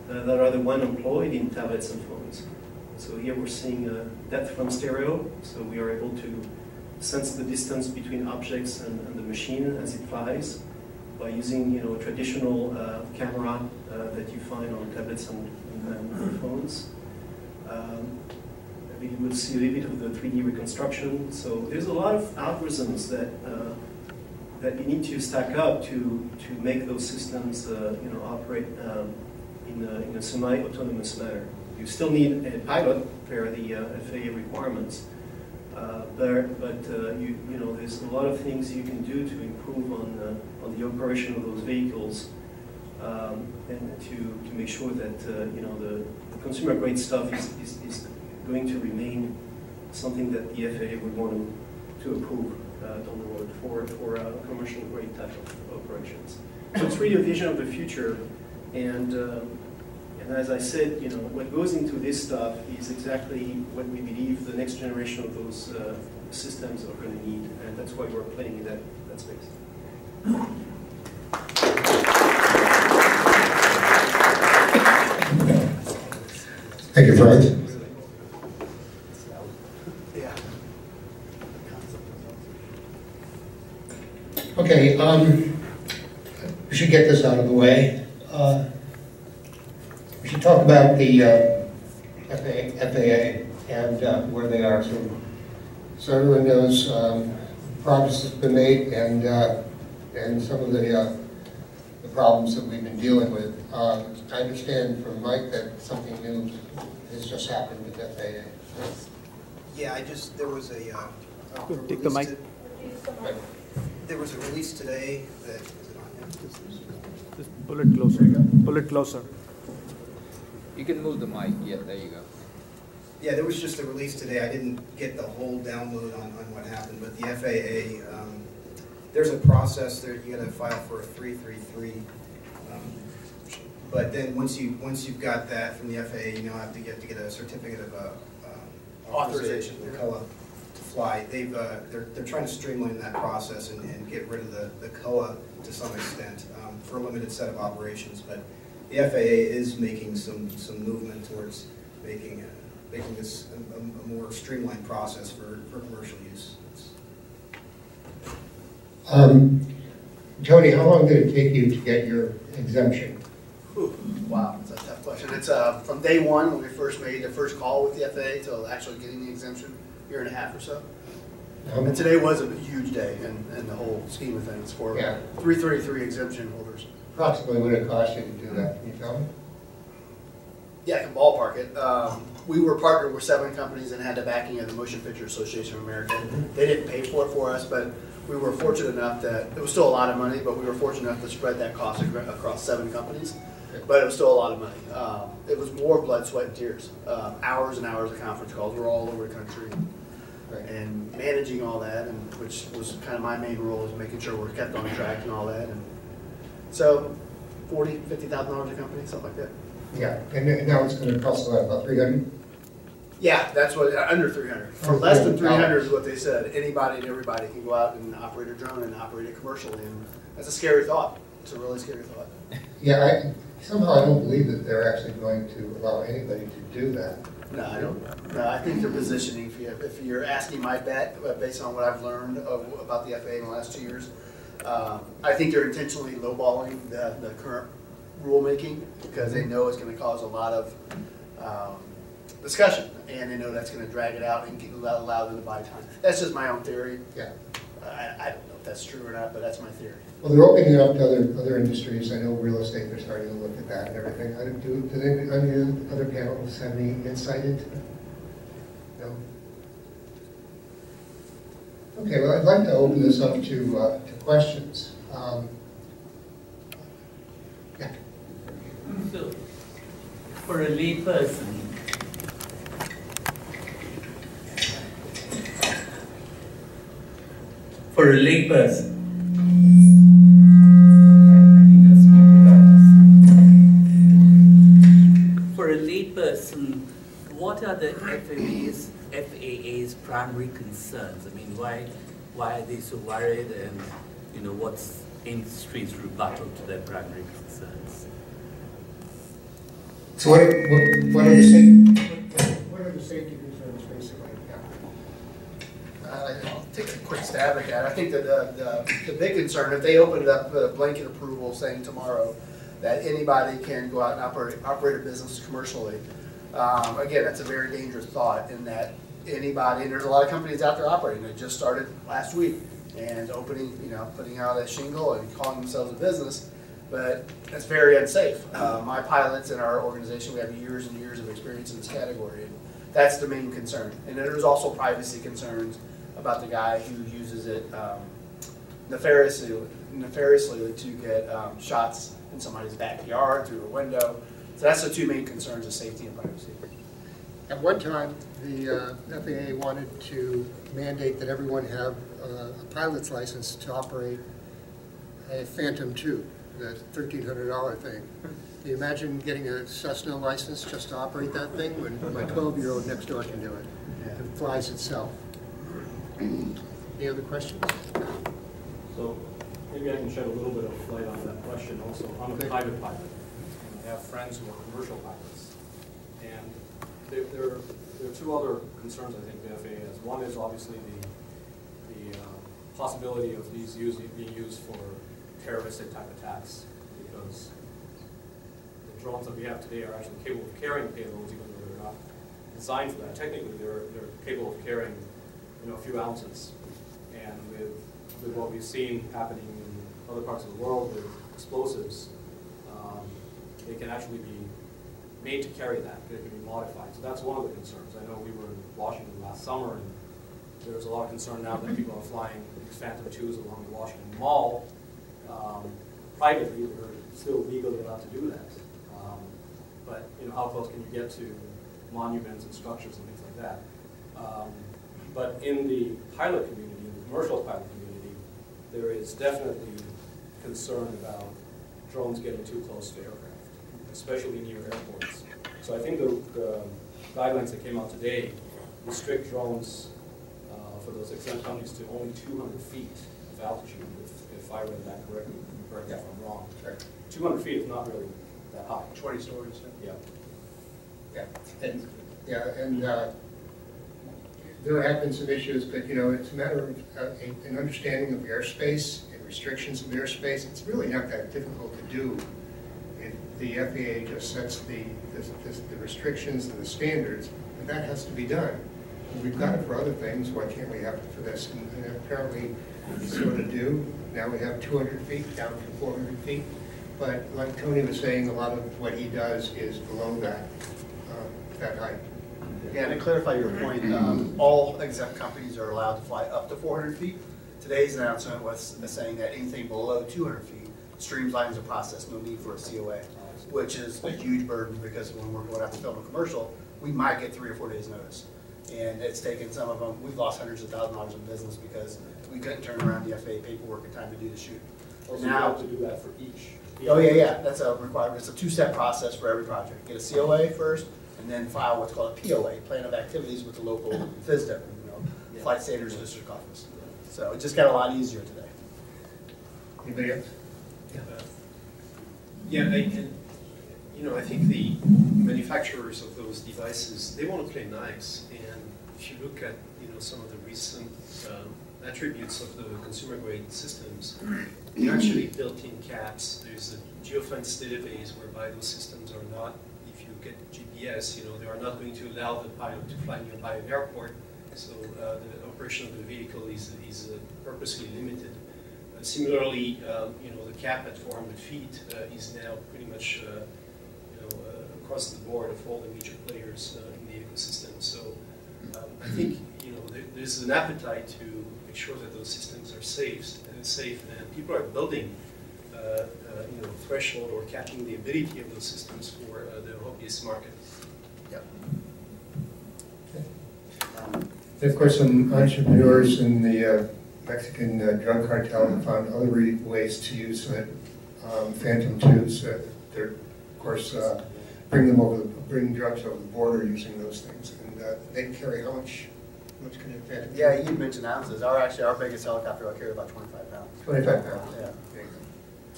that are the one employed in tablets and phones. So here we're seeing depth from stereo, so we are able to sense the distance between objects and the machine as it flies by using a traditional camera that you find on tablets and phones. We will see a little bit of the 3D reconstruction. So there's a lot of algorithms that you need to stack up to make those systems operate in a semi-autonomous manner. You still need a pilot per the FAA requirements, but there's a lot of things you can do to improve on the operation of those vehicles, and to make sure that the consumer grade stuff is going to remain something that the FAA would want to approve down the road for commercial grade type of operations. So it's really a vision of the future, and as I said, what goes into this stuff is exactly what we believe the next generation of those systems are going to need, and that's why we're playing in that space. Thank you, Frantz. Okay, we should get this out of the way. We should talk about the FAA and where they are. So everyone knows progress has been made, and some of the problems that we've been dealing with. I understand from Mike that something new has just happened with FAA. Yeah, there was a take the mic. There was a release today that, is it on him? Just pull it closer. Pull it closer. You can move the mic. Yeah, there you go. Yeah, there was just a release today. I didn't get the whole download on what happened, but the FAA, there's a process there. You got to file for a 333. But then once you've got that from the FAA, you now have to get a certificate of authorization, the COA, to fly. They're trying to streamline that process and get rid of the COA to some extent for a limited set of operations. But the FAA is making some movement towards making this a more streamlined process for commercial use. Tony, how long did it take you to get your exemption? Ooh, wow, that's a tough question. It's from day one when we first made the first call with the FAA to actually getting the exemption, a year and a half or so. And today was a huge day in the whole scheme of things for 333 exemption holders. Approximately what it cost you to do that, can you tell me? Yeah, I can ballpark it. We were partnered with 7 companies and had the backing of the Motion Picture Association of America. They didn't pay for it for us, but we were fortunate enough that it was still a lot of money, but we were fortunate enough to spread that cost across 7 companies. But it was still a lot of money. It was more blood, sweat, and tears. Hours and hours of conference calls. We're all over the country. And managing all that, and which was kind of my main role, is making sure we're kept on track and all that. And so $40,000, $50,000 a company, something like that. Yeah, and now it's going to cost about 300. Yeah, that's what, under 300. For less than 300 is what they said. Anybody and everybody can go out and operate a drone and operate it commercially, and that's a scary thought. It's a really scary thought. Yeah, somehow I don't believe that they're actually going to allow anybody to do that. No, I don't. No, I think they're positioning. If you're asking my bet, based on what I've learned about the FAA in the last 2 years, I think they're intentionally lowballing the current rulemaking because they know it's going to cause a lot of discussion, and they know that's going to drag it out and allow them to buy time. That's just my own theory. Yeah. I don't know if that's true or not, but that's my theory. Well, they're opening it up to other industries. I know real estate, they're starting to look at that and everything. Do any other panels have any insight into that? No? Okay, well, I'd like to open this up to questions. Yeah. So, for a lay person, what are the FAA's primary concerns? I mean, why are they so worried, and what's industry's rebuttal to their primary concerns? So what are the safety concerns basically? I'll take a quick stab at that. I think that the big concern, if they opened up a blanket approval saying tomorrow that anybody can go out and operate a business commercially, again, that's a very dangerous thought in that anybody, and there's a lot of companies out there operating. It just started last week and opening, putting out a shingle and calling themselves a business, but it's very unsafe. My pilots in our organization, we have years and years of experience in this category, and that's the main concern. And then there's also privacy concerns about the guy who uses it nefariously to get shots in somebody's backyard through a window. So that's the two main concerns of safety and privacy. At one time, the FAA wanted to mandate that everyone have a pilot's license to operate a Phantom II, the $1,300 thing. Can you imagine getting a Cessna license just to operate that thing when my 12-year-old next door can do it? It flies itself. Any other questions? So maybe I can shed a little bit of light on that question also. I'm a private pilot. I have friends who are commercial pilots. And there are two other concerns I think the FAA has. One is obviously the possibility of these being used for terroristic type attacks, because the drones that we have today are actually capable of carrying payloads, even though they're not designed for that. Technically, they're capable of carrying a few ounces. And with what we've seen happening in other parts of the world with explosives, they can actually be made to carry that. They can be modified. So that's one of the concerns. I know we were in Washington last summer, and there's a lot of concern now that people are flying these Phantom IIs along the Washington Mall. Privately, they're still legally allowed to do that. But how close can you get to monuments and structures and things like that? But in the pilot community, in the commercial pilot community, there is definitely concern about drones getting too close to aircraft, especially near airports. So I think the guidelines that came out today restrict drones for those exempt companies to only 200 feet of altitude, if I read that correctly. Correct me if I'm wrong. Sure. 200 feet is not really that high. 20 stories. Yeah. And there have been some issues, but it's a matter of an understanding of airspace and restrictions of airspace. It's really not that difficult to do. The FAA just sets the restrictions and the standards, and that has to be done. And we've got it for other things. Why can't we have it for this? And apparently we sort of do. Now we have 200 feet down to 400 feet. But like Tony was saying, a lot of what he does is below that height. Yeah, and to clarify your point, all exempt companies are allowed to fly up to 400 feet. Today's announcement was saying that anything below 200 feet streamlines the process, no need for a COA, which is a huge burden because when we're going out to film a commercial, we might get 3 or 4 days notice. And it's taken some of them, we've lost hundreds of thousands of dollars in business because we couldn't turn around the FAA paperwork in time to do the shoot. A So you have to do that for each. Oh, yeah, that's a requirement. It's a two-step process for every project. Get a COA first, and then file what's called a POA, Plan of Activities, with the local FSDIP, Flight Standards District Office. So it just got a lot easier today. Anybody else? I think the manufacturers of those devices, they want to play nice. And if you look at, some of the recent attributes of the consumer-grade systems, they're actually built-in caps. There's a geofence database whereby those systems are not, if you get GPS, they are not going to allow the pilot to fly nearby an airport. So the operation of the vehicle is purposely limited. Similarly, the cap at 400 feet is now pretty much across the board of all the major players in the ecosystem. So I think there's an appetite to make sure that those systems are safe, and people are building threshold or capping the ability of those systems for the hobbyist market. Yep. And of course, some entrepreneurs in the Mexican drug cartel found other ways to use Phantom 2s. They're, of course, bring drugs over the border using those things, and they can carry how much can a Phantom? Yeah, you mentioned ounces. Our biggest helicopter will carry about 25 pounds. 25 pounds. Yeah.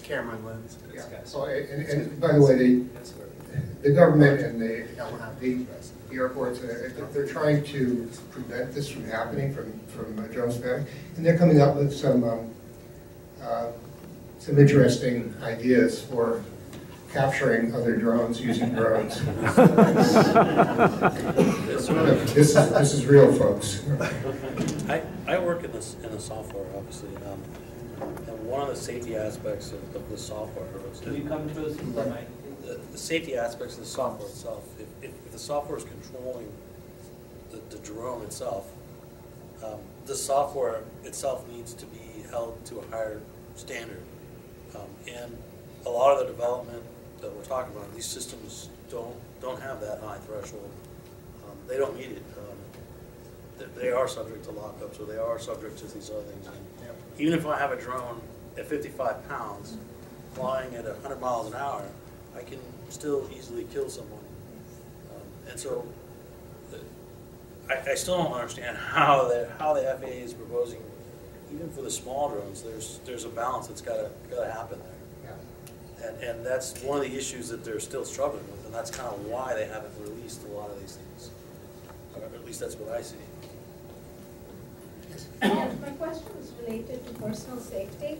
Cameron wins. Yeah. Oh, and by the way, the government and the airports, they're trying to prevent this from happening from drone spamming, and they're coming up with some interesting ideas for capturing other drones using drones. This is real, folks. I work in the software, obviously, and one of the safety aspects of the software was Can you come to this from the mic? The safety aspects of the software itself. If the software is controlling the drone itself, the software itself needs to be held to a higher standard. And a lot of the development that we're talking about, these systems don't have that high threshold. They don't need it. They are subject to lockups, or they are subject to these other things. And even if I have a drone at 55 pounds, flying at 100 miles an hour, I can still easily kill someone. And so I still don't understand how the FAA is proposing, even for the small drones, there's a balance that's got to happen there. And that's one of the issues that they're still struggling with, and that's kind of why they haven't released a lot of these things. Or at least that's what I see. Yes, my question is related to personal safety.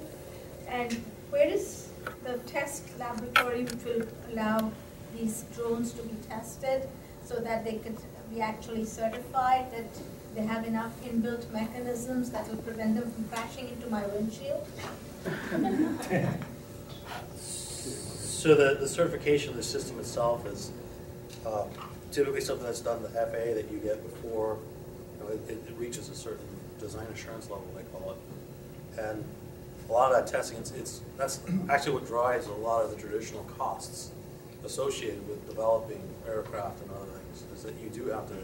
And where is the test laboratory which will allow these drones to be tested so that they could be actually certified, that they have enough inbuilt mechanisms that will prevent them from crashing into my windshield? So the certification of the system itself is typically something that's done with the FAA that you get before it reaches a certain design assurance level, they call it. And a lot of that testing, that's actually what drives a lot of the traditional costs associated with developing aircraft and other things, is that you do have to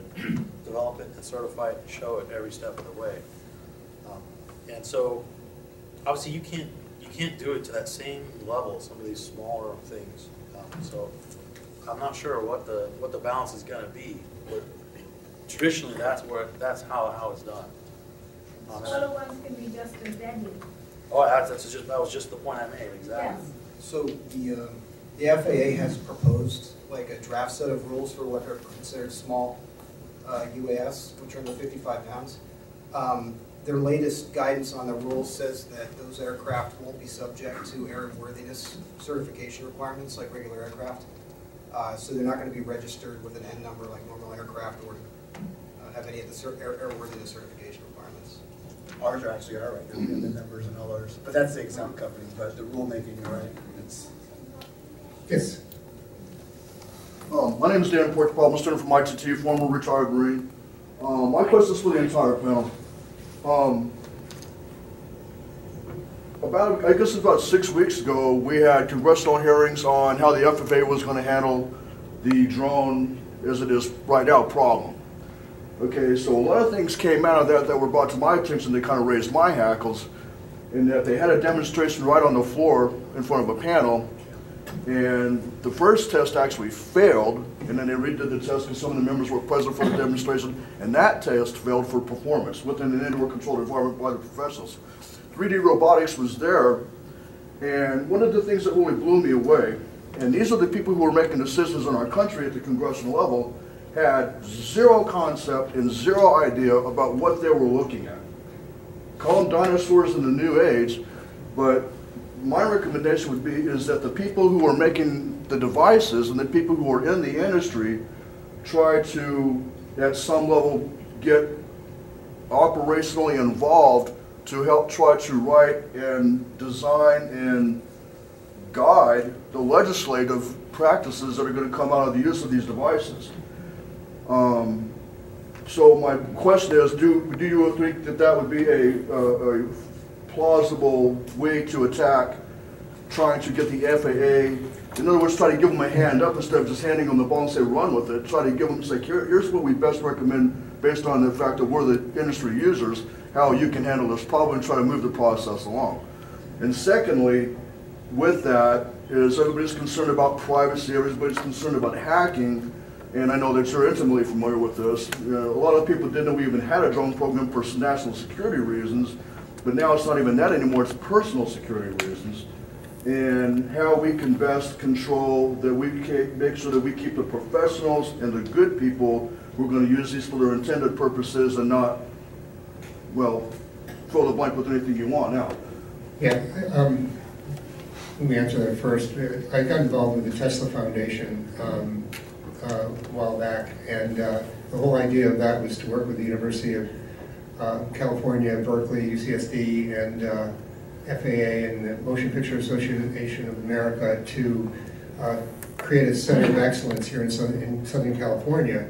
develop it and certify it and show it every step of the way. And so obviously you can't do it to that same level, some of these smaller things. So I'm not sure what the balance is going to be, but traditionally that's how it's done. Smaller ones can be just as deadly. Oh, that was just the point I made, exactly. Yes. So the FAA has proposed like a draft set of rules for what are considered small UAS, which are under 55 pounds. Their latest guidance on the rules says that those aircraft won't be subject to airworthiness certification requirements like regular aircraft. So they're not going to be registered with an N number like normal aircraft, or have any of the airworthiness certification requirements. Ours actually are right now. We have the numbers and all ours. But that's the exam companies, but the rulemaking, you're right. Yes. My name is Dan Portobello. I'm a student from ITT, former retired Marine. My question is for the entire panel. I guess about 6 weeks ago, we had congressional hearings on how the FAA was going to handle the drone as it is right now problem. Okay, so a lot of things came out of that were brought to my attention that kind of raised my hackles. in that they had a demonstration right on the floor in front of a panel, and the first test actually failed, and then they redid the test because some of the members were present for the demonstration, and that test failed for performance within an indoor controlled environment by the professionals. 3D robotics was there, and one of the things that really blew me away, and these are the people who were making decisions in our country at the congressional level, had zero concept and zero idea about what they were looking at. Call them dinosaurs in the new age, but my recommendation would be is that the people who are making the devices and the people who are in the industry try to, at some level, get operationally involved to help try to write and design and guide the legislative practices that are going to come out of the use of these devices. So my question is, do you think that that would be a plausible way to attack trying to get the FAA, in other words, try to give them a hand up instead of just handing them the ball and say run with it, try to give them, say, here's what we best recommend based on the fact that we're the industry users, how you can handle this problem and try to move the process along. And secondly, with that, is everybody's concerned about privacy, everybody's concerned about hacking, and I know that you're intimately familiar with this. You know, a lot of people didn't know we even had a drone program for national security reasons, but now it's not even that anymore, it's personal security reasons. And how we can best control that we can make sure that we keep the professionals and the good people who are going to use these for their intended purposes and not, well, fill the blank with anything you want now. Yeah, let me answer that first. I got involved with the Tesla Foundation a while back, and the whole idea of that was to work with the University of California, Berkeley, UCSD, and FAA and the Motion Picture Association of America to create a center of excellence here in Southern California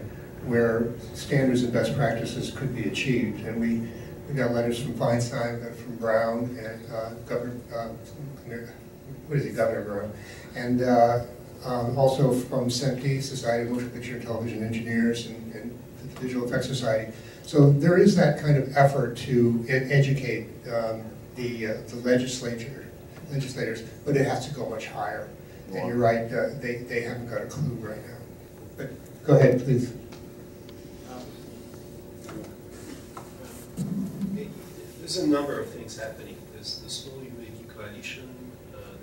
where standards and best practices could be achieved. And we got letters from Feinstein, from Brown, and Governor Brown, and also from SEMTE, Society of Motion Picture and Television Engineers, and the Visual Effects Society. So there is that kind of effort to educate the legislators, but it has to go much higher. And you're right, they haven't got a clue right now. But go ahead, please. There's a number of things happening. There's the Small UAV Coalition,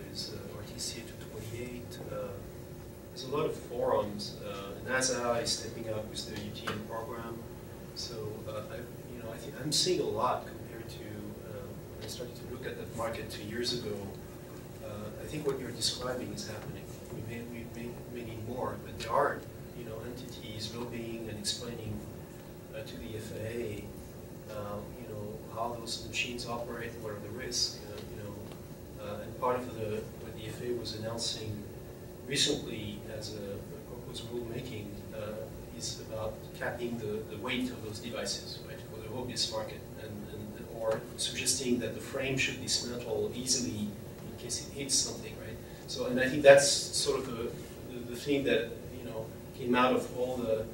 there's RTC 228, there's a lot of forums. NASA is stepping up with their UTM program. So I think I'm seeing a lot compared to when I started to look at that market 2 years ago. I think what you're describing is happening. We need more, but there are entities lobbying and explaining to the FAA how those machines operate, what are the risks, and part of what the FAA was announcing recently as a proposed rulemaking is about capping the weight of those devices, right, for the hobbyist market, or suggesting that the frame should dismantle easily in case it hits something, right? So, and I think that's sort of the thing that came out of all the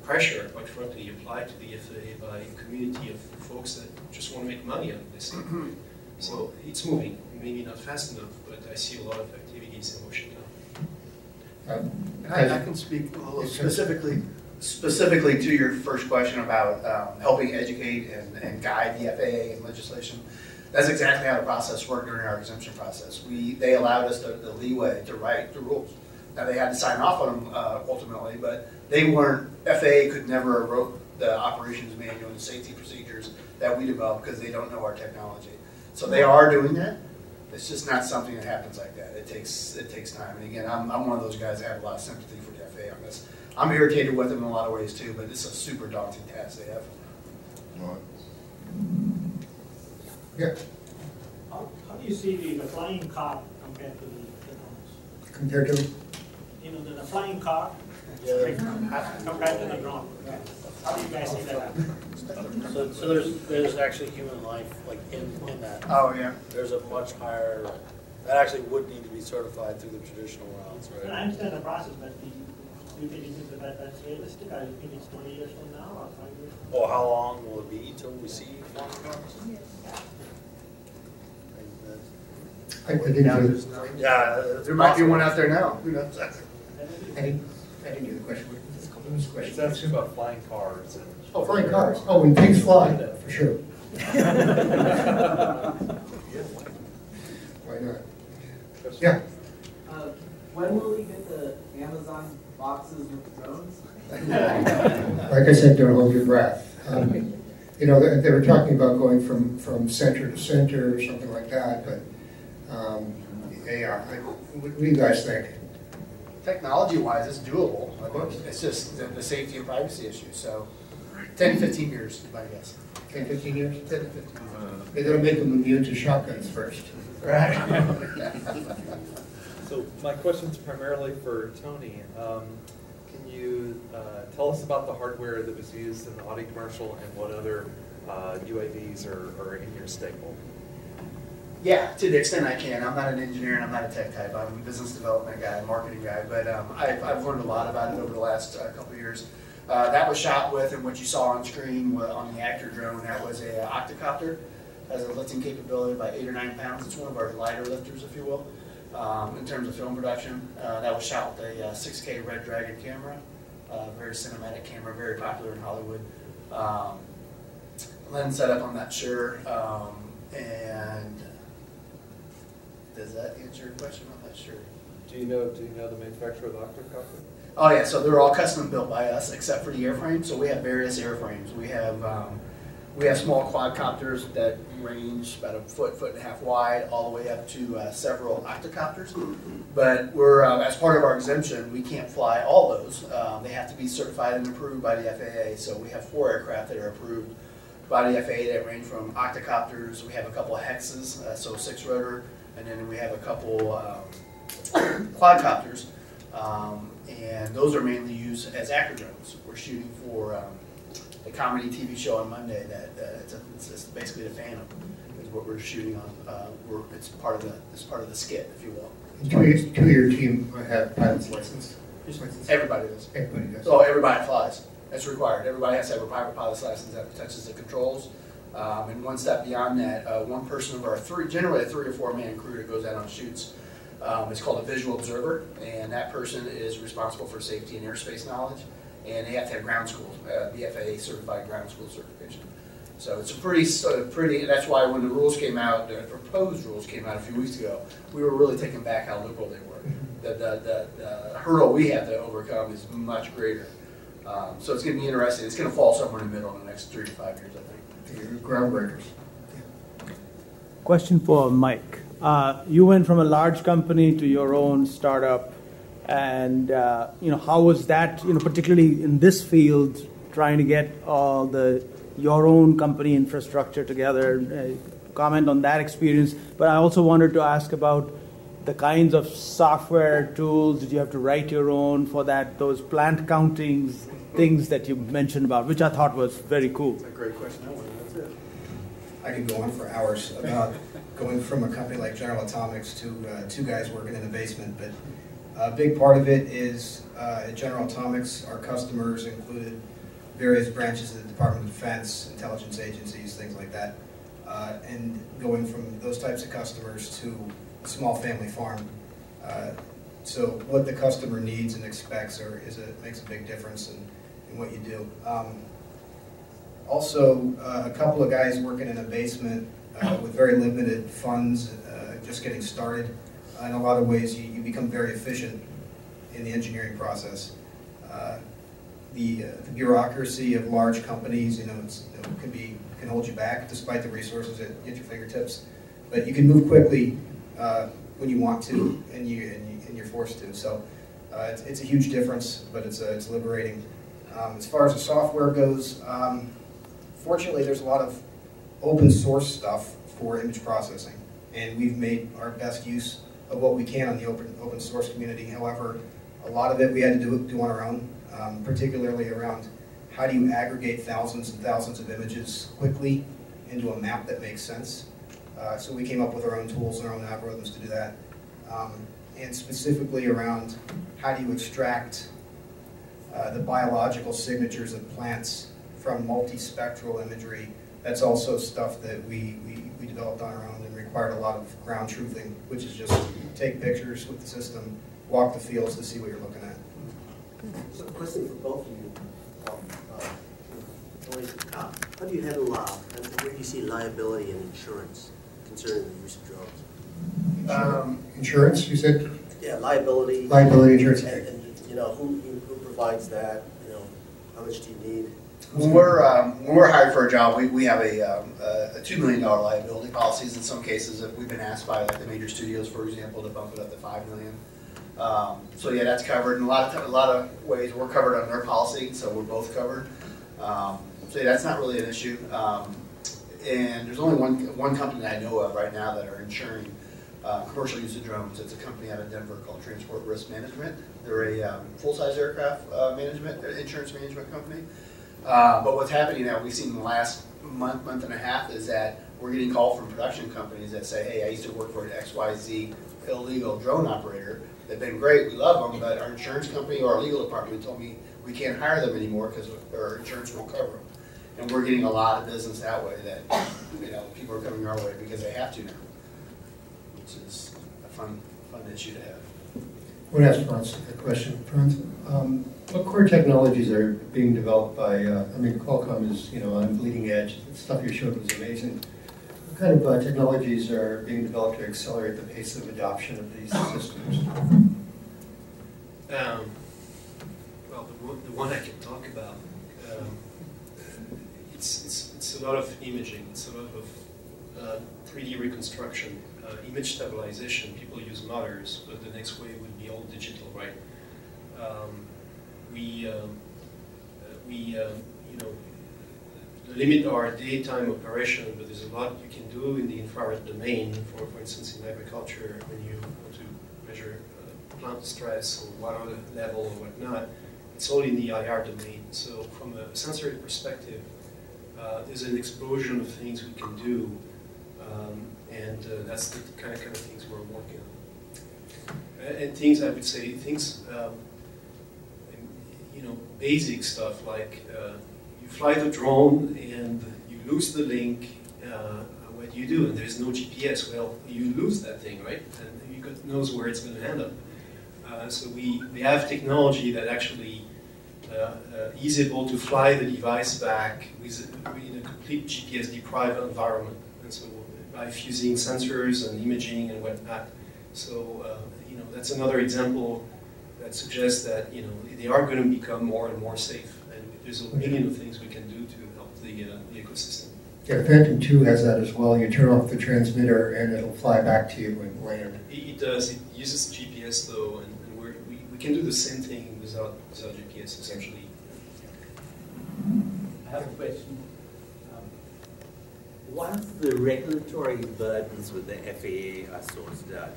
pressure, quite frankly, applied to the FAA by a community of folks that just want to make money out of this thing. So it's moving, maybe not fast enough, but I see a lot of activities in motion now. I can speak a little specifically to your first question about helping educate and guide the FAA and legislation. That's exactly how the process worked during our exemption process. They allowed us the leeway to write the rules. Now they had to sign off on them ultimately, but they weren't. FAA could never have wrote the operations manual and safety procedures that we developed because they don't know our technology. So they are doing that. It's just not something that happens like that. It takes time. And again, I'm one of those guys that have a lot of sympathy for the FAA on this. I'm irritated with them in a lot of ways too, but it's a super daunting task they have. Yeah. How do you see the flying car compared to the drones? Compared to? The flying car compared to the drone. How do you guys see that? So there's actually human life like in that. Oh yeah. There's a much higher. That actually would need to be certified through the traditional routes, right? I understand the process, but Do you think that's realistic? Or do you think it's 20 years from now or 5 years? Well, how long will it be till we see flying cars? I didn't hear. Yeah, there might be one out there now. Who knows? I didn't hear the question. What was the question? It's actually about flying cars. And Oh, flying cars. Oh, when pigs fly, for sure. Why not? Yeah. When will we get the Amazon boxes with drones? Like I said, don't hold your breath. You know, they were talking about going from center to center or something like that, but yeah, what do you guys think? Technology-wise, it's doable. It's just the safety and privacy issue. So 10 to 15 years, my guess. 10, 15 years? 10 to 15 years. They're going to make them immune to shotguns first. Right. So my question's primarily for Tony. Can you tell us about the hardware that was used in the Audi commercial and what other UAVs are in your stable? Yeah, to the extent I can. I'm not an engineer and I'm not a tech type. I'm a business development guy, marketing guy, but I've learned a lot about it over the last couple of years. That was shot with, and what you saw on screen on the actor drone, that was a octocopter. Has a lifting capability of about 8 or 9 pounds. It's one of our lighter lifters, if you will, in terms of film production. That was shot with a 6K Red Dragon camera, very cinematic camera, very popular in Hollywood. Lens setup, I'm not sure, and does that answer your question? I'm not sure. Do you know the manufacturer of the octocopter? Oh yeah, so they're all custom built by us except for the airframe. So we have various airframes. We have small quadcopters that range about a foot and a half wide, all the way up to several octocopters. But we're as part of our exemption, we can't fly all those. They have to be certified and approved by the FAA. So we have 4 aircraft that are approved by the FAA that range from octocopters. We have a couple of hexes, so 6 rotor. And then we have a couple quadcopters, and those are mainly used as actor drones. We're shooting for the comedy TV show on Monday. It's basically the Phantom is what we're shooting on. It's part of the skit, if you will. Do your team have pilot's license? Everybody does. Everybody does. So everybody flies. That's required. Everybody has to have a private pilot's license that touches the controls. And one step beyond that, one person of our generally a 3 or 4 man crew that goes out on shoots, it's called a visual observer, and that person is responsible for safety and airspace knowledge, and they have to have ground school, BFA certified ground school certification. So it's a pretty, that's why when the rules came out, the proposed rules came out a few weeks ago, we were really taken back how liberal they were. The hurdle we have to overcome is much greater. So it's going to be interesting. It's going to fall somewhere in the middle in the next 3 to 5 years, I think. Groundbreakers. Question for Mike. You went from a large company to your own startup, and how was that? Particularly in this field, trying to get all your own company infrastructure together. Comment on that experience. But I also wanted to ask about the kinds of software tools. Did you have to write your own for that? Those plant counting things that you mentioned about, which I thought was very cool. That's a great question. I could go on for hours about going from a company like General Atomics to 2 guys working in the basement, but a big part of it is at General Atomics, our customers included various branches of the Department of Defense, intelligence agencies, things like that, and going from those types of customers to a small family farm. So what the customer needs and expects makes a big difference in what you do. Also, a couple of guys working in a basement with very limited funds, just getting started. In a lot of ways, you become very efficient in the engineering process. The bureaucracy of large companies, can hold you back despite the resources at your fingertips. But you can move quickly when you want to, and you're forced to. So it's a huge difference, but it's liberating. As far as the software goes. Fortunately, there's a lot of open source stuff for image processing, and we've made our best use of what we can on the open source community. However, a lot of it we had to do on our own, particularly around how do you aggregate thousands and thousands of images quickly into a map that makes sense. So we came up with our own tools and our own algorithms to do that, and specifically around how do you extract the biological signatures of plants from multispectral imagery. That's also stuff that we developed on our own and required a lot of ground truthing, which is just take pictures with the system, walk the fields to see what you're looking at. So a question for both of you. How do you handle, and where do you see liability and insurance concerning the use of drones? Insurance, you said? Yeah, liability. Liability insurance. And you know, who provides that? You know, how much do you need? When we're hired for a job, we have a $2 million liability policies. In some cases, if we've been asked by like the major studios, for example, to bump it up to $5 million. So yeah, that's covered. In a lot of ways, we're covered on their policy, so we're both covered. So yeah, that's not really an issue. And there's only one company that I know of right now that are insuring commercial use of drones. It's a company out of Denver called Transport Risk Management. They're a full-size aircraft insurance management company. But what's happening now, we've seen in the last month and a half, is that we're getting calls from production companies that say, hey, I used to work for an XYZ illegal drone operator. They've been great, we love them, but our insurance company or our legal department told me we can't hire them anymore because our insurance won't cover them. And we're getting a lot of business that way, that people are coming our way because they have to now, which is a fun issue to have. I want to ask Frantz a question. Frantz, what core technologies are being developed by, I mean, Qualcomm is, on bleeding edge. The stuff you showed was amazing. What kind of technologies are being developed to accelerate the pace of adoption of these systems? Well, the one I can talk about, it's a lot of imaging. It's a lot of 3D reconstruction, image stabilization. People use motors, but the next wave would be all digital, right? We limit our daytime operation, but there's a lot you can do in the infrared domain. For instance, in agriculture, when you want to measure plant stress or water level or whatnot, it's all in the IR domain. So from a sensory perspective, there's an explosion of things we can do, and that's the kind of things we're working on. And things, I would say, basic stuff like you fly the drone and you lose the link. What do you do? And there's no GPS. Well, you lose that thing, right? And you knows where it's going to end up. So we have technology that actually is able to fly the device back in a complete GPS-deprived environment. And so by fusing sensors and imaging and whatnot. So that's another example that suggests that they are going to become more and more safe. And there's a million of things we can do to help the ecosystem. Yeah, Phantom 2 has that as well. You turn off the transmitter and it'll fly back to you and land. It does. It uses GPS though, and we can do the same thing without GPS essentially. I have a question. Once the regulatory burdens with the FAA are sorted out,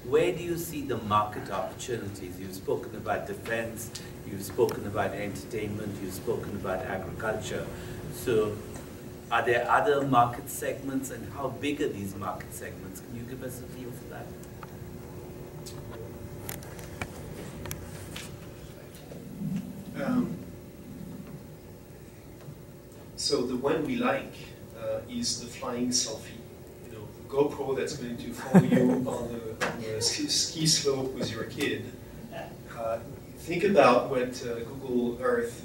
where do you see the market opportunities? You've spoken about defense, you've spoken about entertainment, you've spoken about agriculture. So are there other market segments, and how big are these market segments? Can you give us a feel for that? So the one we like is the flying selfie. The GoPro that's going to follow you on the ski slope with your kid. Think about what Google Earth,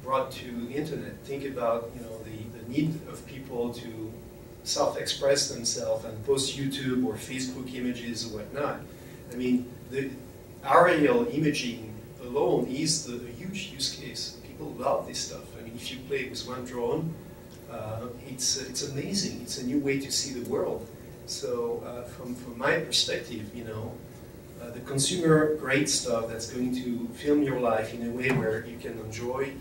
brought to the internet. Think about, the need of people to self-express themselves and post YouTube or Facebook images or whatnot. I mean, the aerial imaging alone is the huge use case. People love this stuff. I mean, if you play with one drone, it's amazing. It's a new way to see the world. So from my perspective, the consumer-grade stuff that's going to film your life in a way where you can enjoy,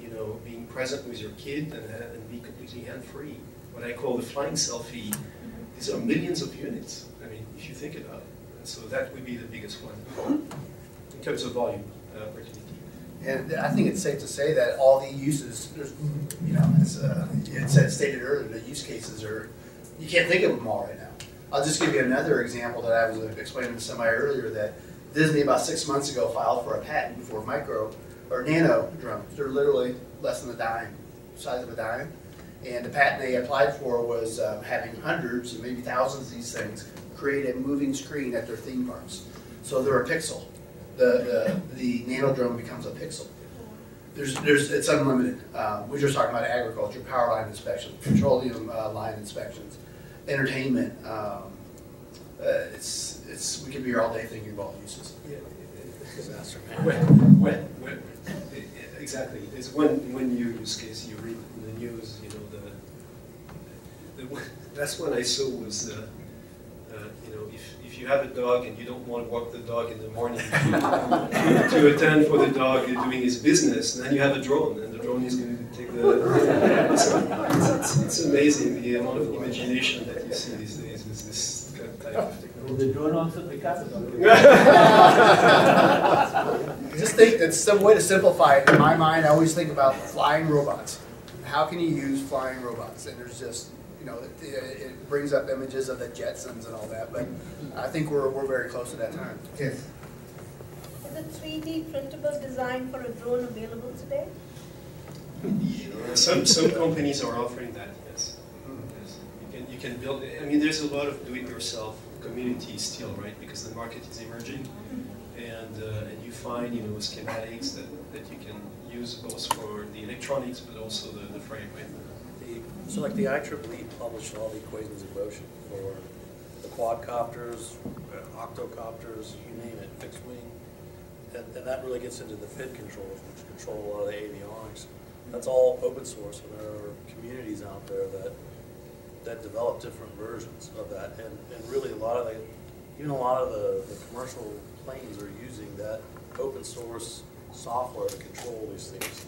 being present with your kid and be completely hand-free. What I call the flying selfie. These are millions of units. I mean, if you think about it. And so that would be the biggest one in terms of volume opportunity. And I think it's safe to say that all the uses, there's, as it stated earlier, the use cases are, you can't think of them all right now. I'll just give you another example that I was explaining to somebody earlier, that Disney about 6 months ago filed for a patent for micro or nano drones. They're literally less than a dime, size of a dime. And the patent they applied for was having hundreds and maybe thousands of these things create a moving screen at their theme parks. So they're a pixel. The nano drone becomes a pixel. It's unlimited. We're just talking about agriculture, power line inspection, petroleum line inspections, entertainment. We could be here all day thinking about uses. Yeah, disaster. Exactly. There's one use case you read in the news. You know, that's one I saw was you know, if you have a dog and you don't want to walk the dog in the morning to attend for the dog doing his business, then you have a drone, and the drone is going to take the. It's amazing the amount of imagination that you see these days with this type of technology. Will the drone also pick up? Just think, it's some way to simplify it. In my mind, I always think about flying robots. How can you use flying robots? And there's just, you know, it brings up images of the Jetsons and all that, but I think we're very close to that time. Yes. Is a 3D printable design for a drone available today? Some companies are offering that, yes. Yes. You can build, I mean, there's a lot of do-it-yourself community still, right? Because the market is emerging, and you find, you know, schematics that you can use both for the electronics but also the frame equipment. So like the IEEE published all the equations of motion for the quadcopters, octocopters, you name it, fixed wing, and that really gets into the FID controls, which control a lot of the avionics. That's all open source, and there are communities out there that develop different versions of that, and really a lot of the commercial planes are using that open source software to control these things.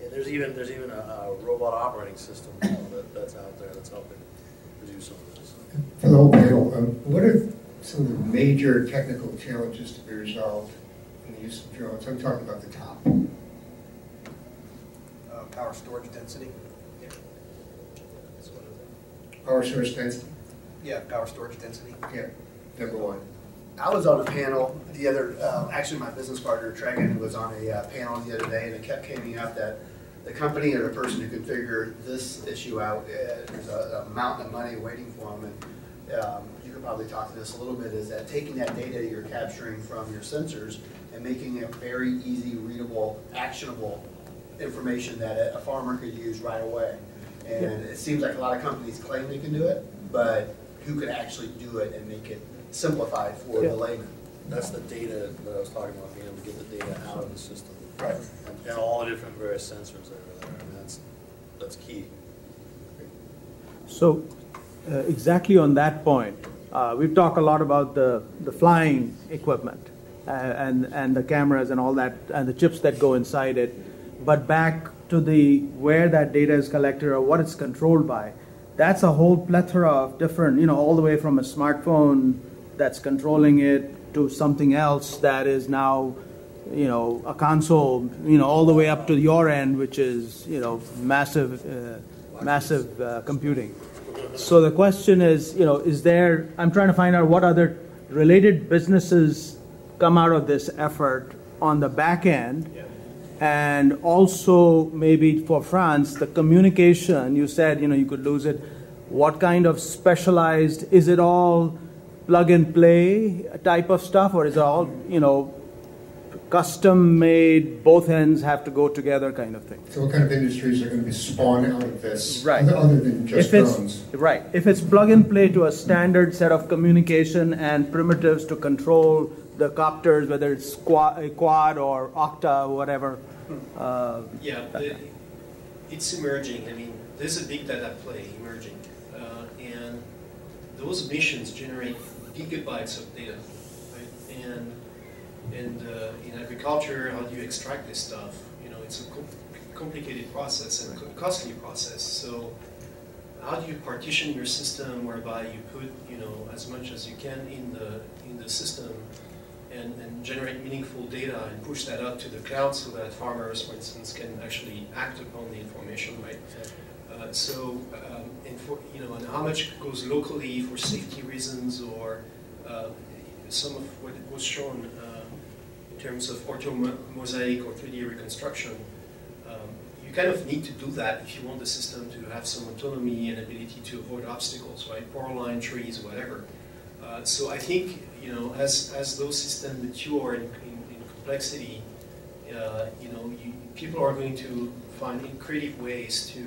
And there's even a robot operating system that's out there that's helping to do some of this. For the whole panel, what are some of the major technical challenges to be resolved in the use of drones? I'm talking about the top. Power storage density. Yeah. Power source density? Yeah, power storage density. Yeah, number one. I was on a panel the other, actually my business partner, Tregan, was on a panel the other day, and it kept coming up that the company or the person who could figure this issue out, there's a mountain of money waiting for them, and you could probably talk to this a little bit, is that taking that data you're capturing from your sensors and making it very easy, readable, actionable information that a farmer could use right away. And it seems like a lot of companies claim they can do it, but who could actually do it and make it simplified for the layman? That's the data that I was talking about, being able to get the data out of the system. Right. And all the different various sensors that are there. I mean, that's key. So exactly on that point, we've talked a lot about the flying equipment and the cameras and all that, and the chips that go inside it. But back to where that data is collected or what it's controlled by, that's a whole plethora of different, you know, all the way from a smartphone that's controlling it to something else that is now, you know, a console, you know, all the way up to your end, which is, you know, massive computing. So the question is, you know, I'm trying to find out what other related businesses come out of this effort on the back end. And also maybe for Frantz, the communication, you said, you know, you could lose it. What kind of specialized, is it all plug and play type of stuff, or is it all, you know, custom made, both ends have to go together kind of thing? So what kind of industries are going to be spawned out of this, right, other than just drones? Right. If it's plug and play to a standard set of communication and primitives to control the copters, whether it's quad or octa or whatever. It's emerging. I mean, there's a big data play emerging, and those missions generate gigabytes of data, right? And in agriculture, how do you extract this stuff? You know, it's a complicated process and a costly process. So, how do you partition your system whereby you put, you know, as much as you can in the system, and generate meaningful data and push that up to the cloud so that farmers, for instance, can actually act upon the information, right? And for, you know, and how much goes locally for safety reasons, or some of what was shown terms of orthomosaic or 3D reconstruction, you kind of need to do that if you want the system to have some autonomy and ability to avoid obstacles, right? Power line, trees, whatever. So I think, you know, as those systems mature in complexity, you know, people are going to find creative ways to,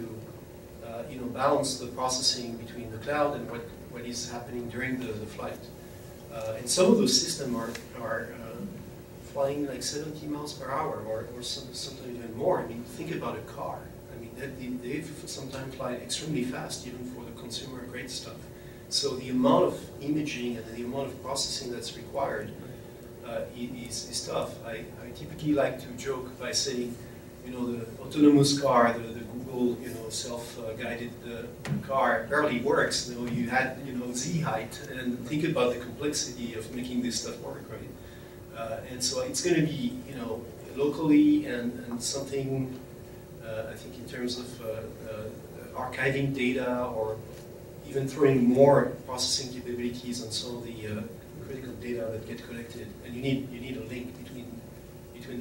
you know, balance the processing between the cloud and what is happening during the flight. And some of those systems are flying like 70 miles per hour or sometimes even more. I mean, think about a car. I mean, they sometimes fly extremely fast, even for the consumer-grade stuff. So the amount of imaging and the amount of processing that's required is tough. I typically like to joke by saying, you know, the autonomous car, the Google, you know, self-guided car barely works. You know, you had, you know, Z height, and think about the complexity of making this stuff work, right? And so it's going to be, you know, locally and something, I think in terms of archiving data or even throwing more processing capabilities on some of the critical data that get collected. And you need a link between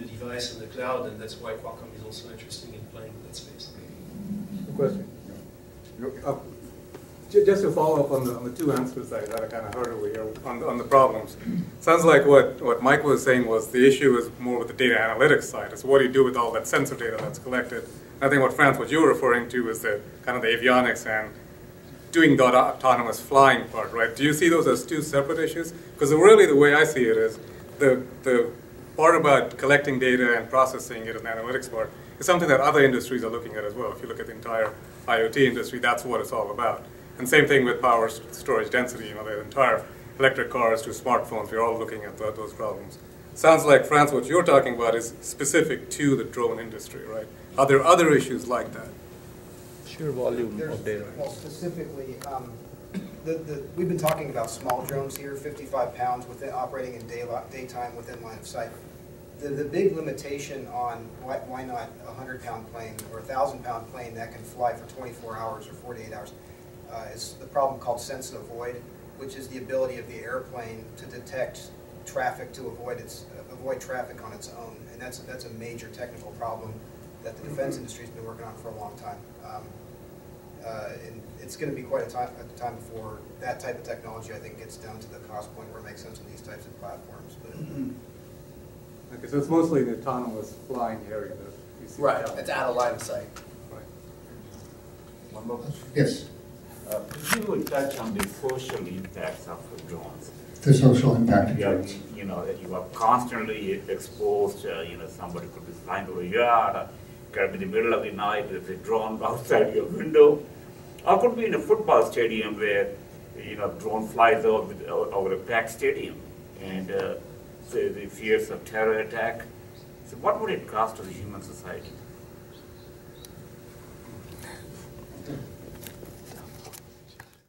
the device and the cloud, and that's why Qualcomm is also interesting in playing in that space. Question. Just to follow up on the two answers that I kind of heard over here on the problems. Sounds like what Mike was saying was the issue is more with the data analytics side. It's what do you do with all that sensor data that's collected. I think what Frantz, what you were referring to is the kind of the avionics and doing the autonomous flying part, right? Do you see those as two separate issues? Because really the way I see it is the part about collecting data and processing it, and the analytics part, is something that other industries are looking at as well. If you look at the entire IoT industry, that's what it's all about. And same thing with power storage density, you know, the entire electric cars to smartphones, we're all looking at those problems. Sounds like, Frantz, what you're talking about is specific to the drone industry, right? Are there other issues like that? Sheer volume of data. Well, specifically, we've been talking about small drones here, 55 pounds, operating in daytime within line of sight. The big limitation on why not a 100-pound plane or a 1,000-pound plane that can fly for 24 hours or 48 hours is the problem called sense and avoid, which is the ability of the airplane to detect traffic to avoid traffic on its own, and that's a major technical problem that the defense industry has been working on for a long time. And it's going to be quite a time before that type of technology, I think, gets down to the cost point where it makes sense in these types of platforms. But okay, so it's mostly the autonomous flying area that you see. Right, it's out of line of sight. Right. One more question? Yes. Could you touch on the social impacts of drones? The social impact of drones. You know, that you are constantly exposed, you know, somebody could be flying over your yard, could be in the middle of the night with a drone outside your window, or could be in a football stadium where, you know, drone flies over a packed stadium, and so the fears of terror attack. So what would it cost to the human society?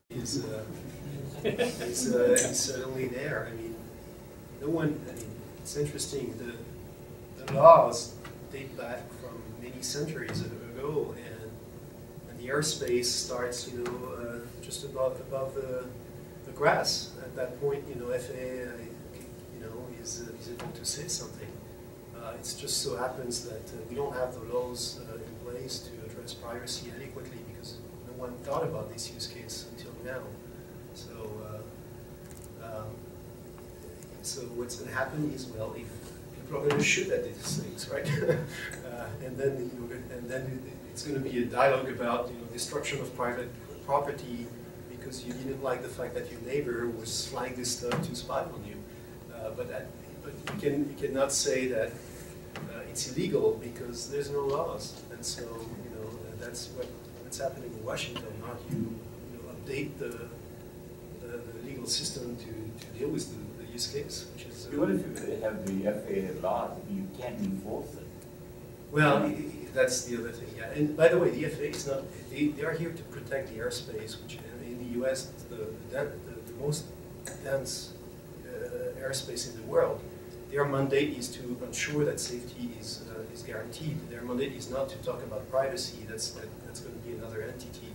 Is certainly there. I mean, it's interesting. The laws date back from many centuries ago, and the airspace starts, you know, just above the grass. At that point, you know, FAA, you know, is able to say something. It just so happens that we don't have the laws in place to address privacy adequately because no one thought about this use case until now. So what's going to happen is, well, if people are going to shoot at these things, right? and then it's going to be a dialogue about, you know, destruction of private property because you didn't like the fact that your neighbor was flying this stuff to spy on you. But you cannot say that it's illegal because there's no laws, and so, you know, that's what's happening in Washington. How do you know, update the legal system to deal with the use case, which is even if you have the FAA law, you can't enforce it. Well, that's the other thing. Yeah, and by the way, the FAA is not. They are here to protect the airspace, which in the U.S. the most dense airspace in the world. Their mandate is to ensure that safety is guaranteed. Their mandate is not to talk about privacy. That's going to be another entity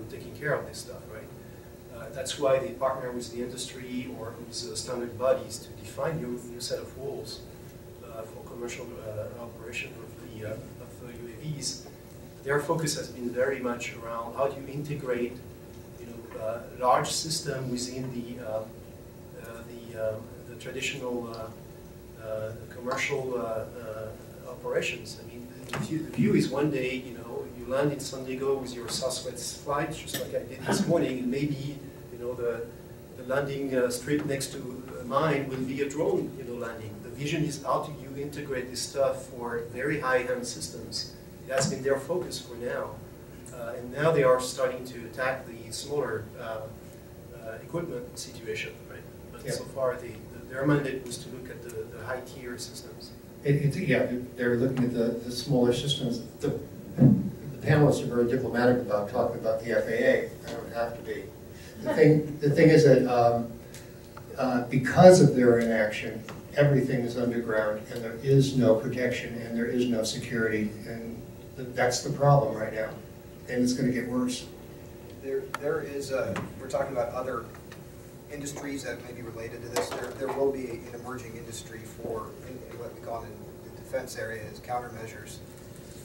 taking care of this stuff, right? That's why they partner with the industry or with standard bodies to define new set of rules for commercial operation of the UAVs, their focus has been very much around how do you integrate, large system within the traditional commercial operations. I mean, the view is one day, you land in San Diego with your Southwest flight, just like I did this morning, and maybe, the landing strip next to mine will be a drone, landing. The vision is how do you integrate this stuff for very high-end systems. It has been their focus for now. And now they are starting to attack the smaller equipment situation, right? But so far, their mandate was to look at the high-tier systems. They're looking at the smaller systems. The panelists are very diplomatic about talking about the FAA. I don't have to be. The thing is that because of their inaction, everything is underground, and there is no protection, and there is no security, and that's the problem right now, and it's going to get worse. There is we're talking about other industries that may be related to this. There will be an emerging industry for what we call in the defense area is countermeasures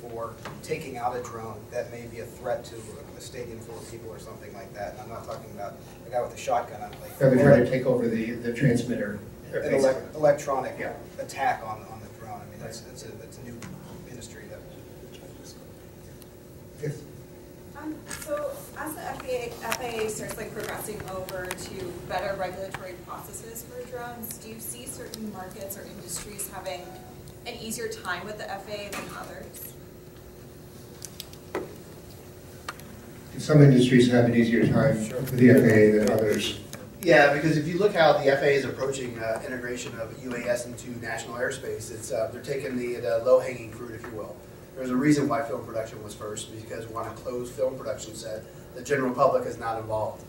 for taking out a drone that may be a threat to a stadium full of people or something like that. And I'm not talking about a guy with a shotgun on like. They're trying to take over the transmitter. An electronic attack on the drone. I mean, that's a new industry that. Yes. So as the FAA starts progressing over to better regulatory processes for drones, do you see certain markets or industries having an easier time with the FAA than others? Some industries have an easier time with the FAA than others. Yeah, because if you look how the FAA is approaching integration of UAS into national airspace, it's they're taking the low-hanging fruit, if you will. There's a reason why film production was first, because we're on a closed film production set. The general public is not involved.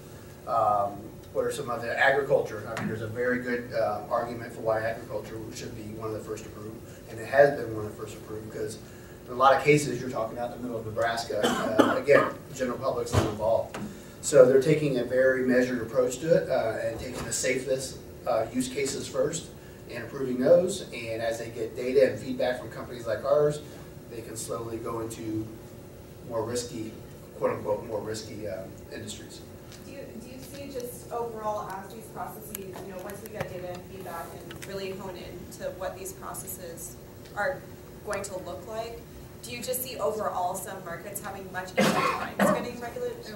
What are some of the agriculture? I mean, there's a very good argument for why agriculture should be one of the first approved, and it has been one of the first approved because in a lot of cases you're talking about in the middle of Nebraska. Again, the general public's not involved. So they're taking a very measured approach to it and taking the safest use cases first and approving those. And as they get data and feedback from companies like ours, they can slowly go into more risky, quote unquote, more risky industries. Do you see just overall as these processes, once we get data and feedback and really hone into what these processes are going to look like, do you just see overall some markets having much easier times getting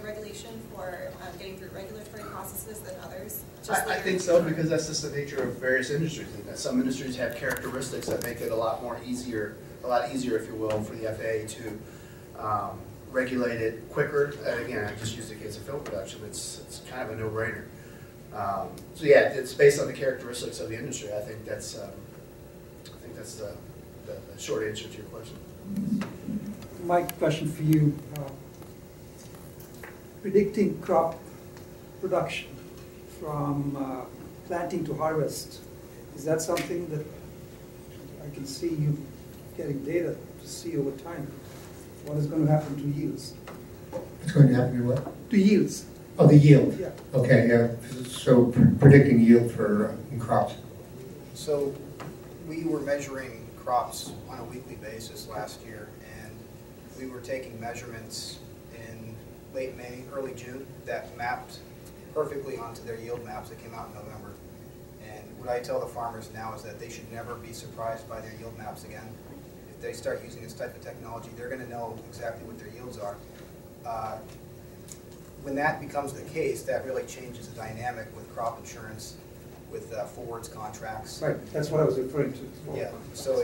regulation for getting through regulatory processes than others? I think so, because that's just the nature of various industries. And some industries have characteristics that make it a lot easier, if you will, for the FAA to regulate it quicker. And again, I just used the case of film production. It's kind of a no-brainer. So yeah, it's based on the characteristics of the industry. I think that's the short answer to your question. Mike, question for you. Predicting crop production from planting to harvest, is that something that I can see you getting data to see over time? What is going to happen to yields? What's going to happen to what? To yields. Oh, the yield. Yeah. Okay, yeah. So predicting yield for crops. So we were measuring crops on a weekly basis last year, and we were taking measurements in late May, early June that mapped perfectly onto their yield maps that came out in November. And what I tell the farmers now is that they should never be surprised by their yield maps again. If they start using this type of technology, they're going to know exactly what their yields are. When that becomes the case, that really changes the dynamic with crop insurance, with forwards contracts. Right, that's what I was referring to. Yeah, so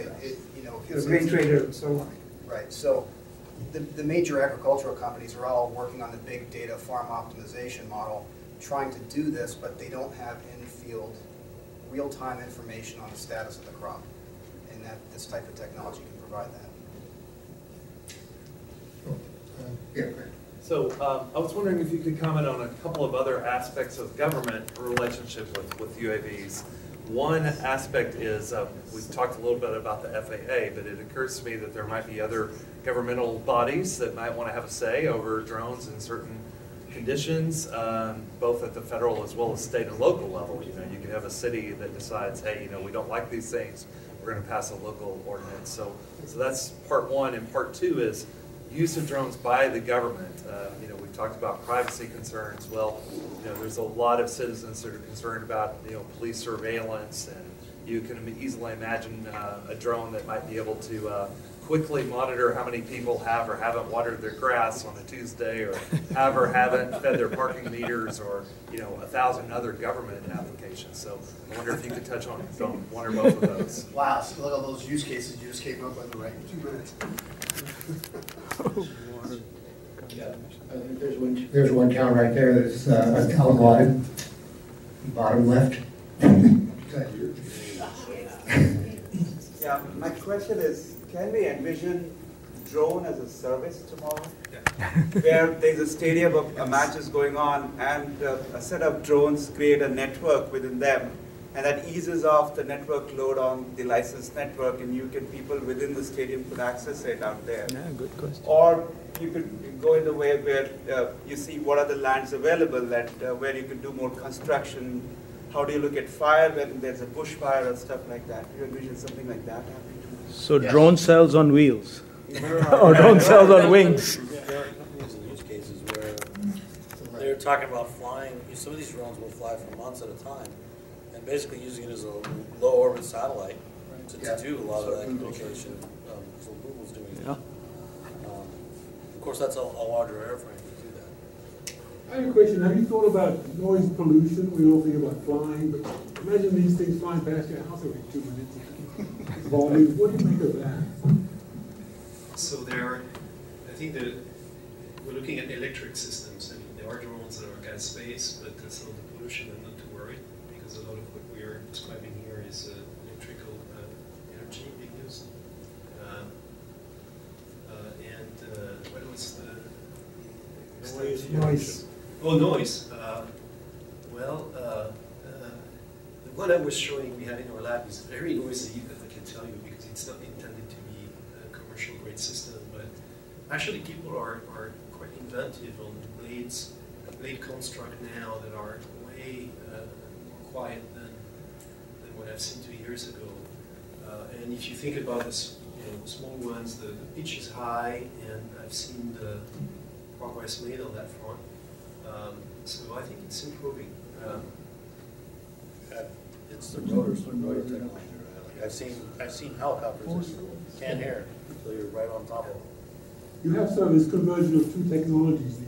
you're a grain trader and so on. Right, so the major agricultural companies are all working on the big data farm optimization model, trying to do this, but they don't have in-field real-time information on the status of the crop, and that this type of technology can provide that. So I was wondering if you could comment on a couple of other aspects of government relationship with UAVs. One aspect is, we've talked a little bit about the FAA, but it occurs to me that there might be other governmental bodies that might want to have a say over drones in certain conditions, both at the federal as well as state and local level. You could have a city that decides, hey, we don't like these things. we're going to pass a local ordinance. So that's part one, and part two is use of drones by the government. You know, we've talked about privacy concerns. Well, you know, there's a lot of citizens that are concerned about, you know, police surveillance, and you can easily imagine a drone that might be able to quickly monitor how many people have or haven't watered their grass on a Tuesday, or have or haven't fed their parking meters, or, you know, 1,000 other government applications. So I wonder if you could touch on one or both of those. Wow, so look at all those use cases you just came up with right in 2 minutes. Yeah, I think there's one town right there that's unwatered, bottom left. Yeah, my question is, can we envision drone as a service tomorrow? Where there's a stadium of a matches going on, and a set of drones create a network within them, and that eases off the network load on the licensed network, and people within the stadium could access it out there. Yeah, good question. Or you could go in the way where you see what are the lands available, that where you could do more construction. How do you look at fire when there's a bushfire or stuff like that? Do you envision something like that happening? So drone cells on wheels, or drone cells on wings. There are companies and use cases where they're talking about flying. Some of these drones will fly for months at a time, and basically using it as a low orbit satellite to do a lot of that communication. So Google's doing it. Of course, that's a larger airframe to do that. I have a question. Have you thought about noise pollution? We all think about flying, but imagine these things flying past your house every 2 minutes. Volume. What do you make of that? So I think that we're looking at electric systems. I mean, there are drones that are gas space, but some of the pollution, I'm not too worried, because a lot of what we are describing here is electrical energy being used. And what was the Noise. Oh, noise. The one I was showing we have in our lab is very noisy, that I can tell you, because it's not intended to be a commercial grade system. But actually, people are quite inventive on blade construct now that are way more quiet than what I've seen 2 years ago. And if you think about this, small ones, the pitch is high, and I've seen the progress made on that front. So I think it's improving. It's the rotor technology. I've seen helicopters that you can't hear, so you're right on top of it. You have sort of this conversion of two technologies: the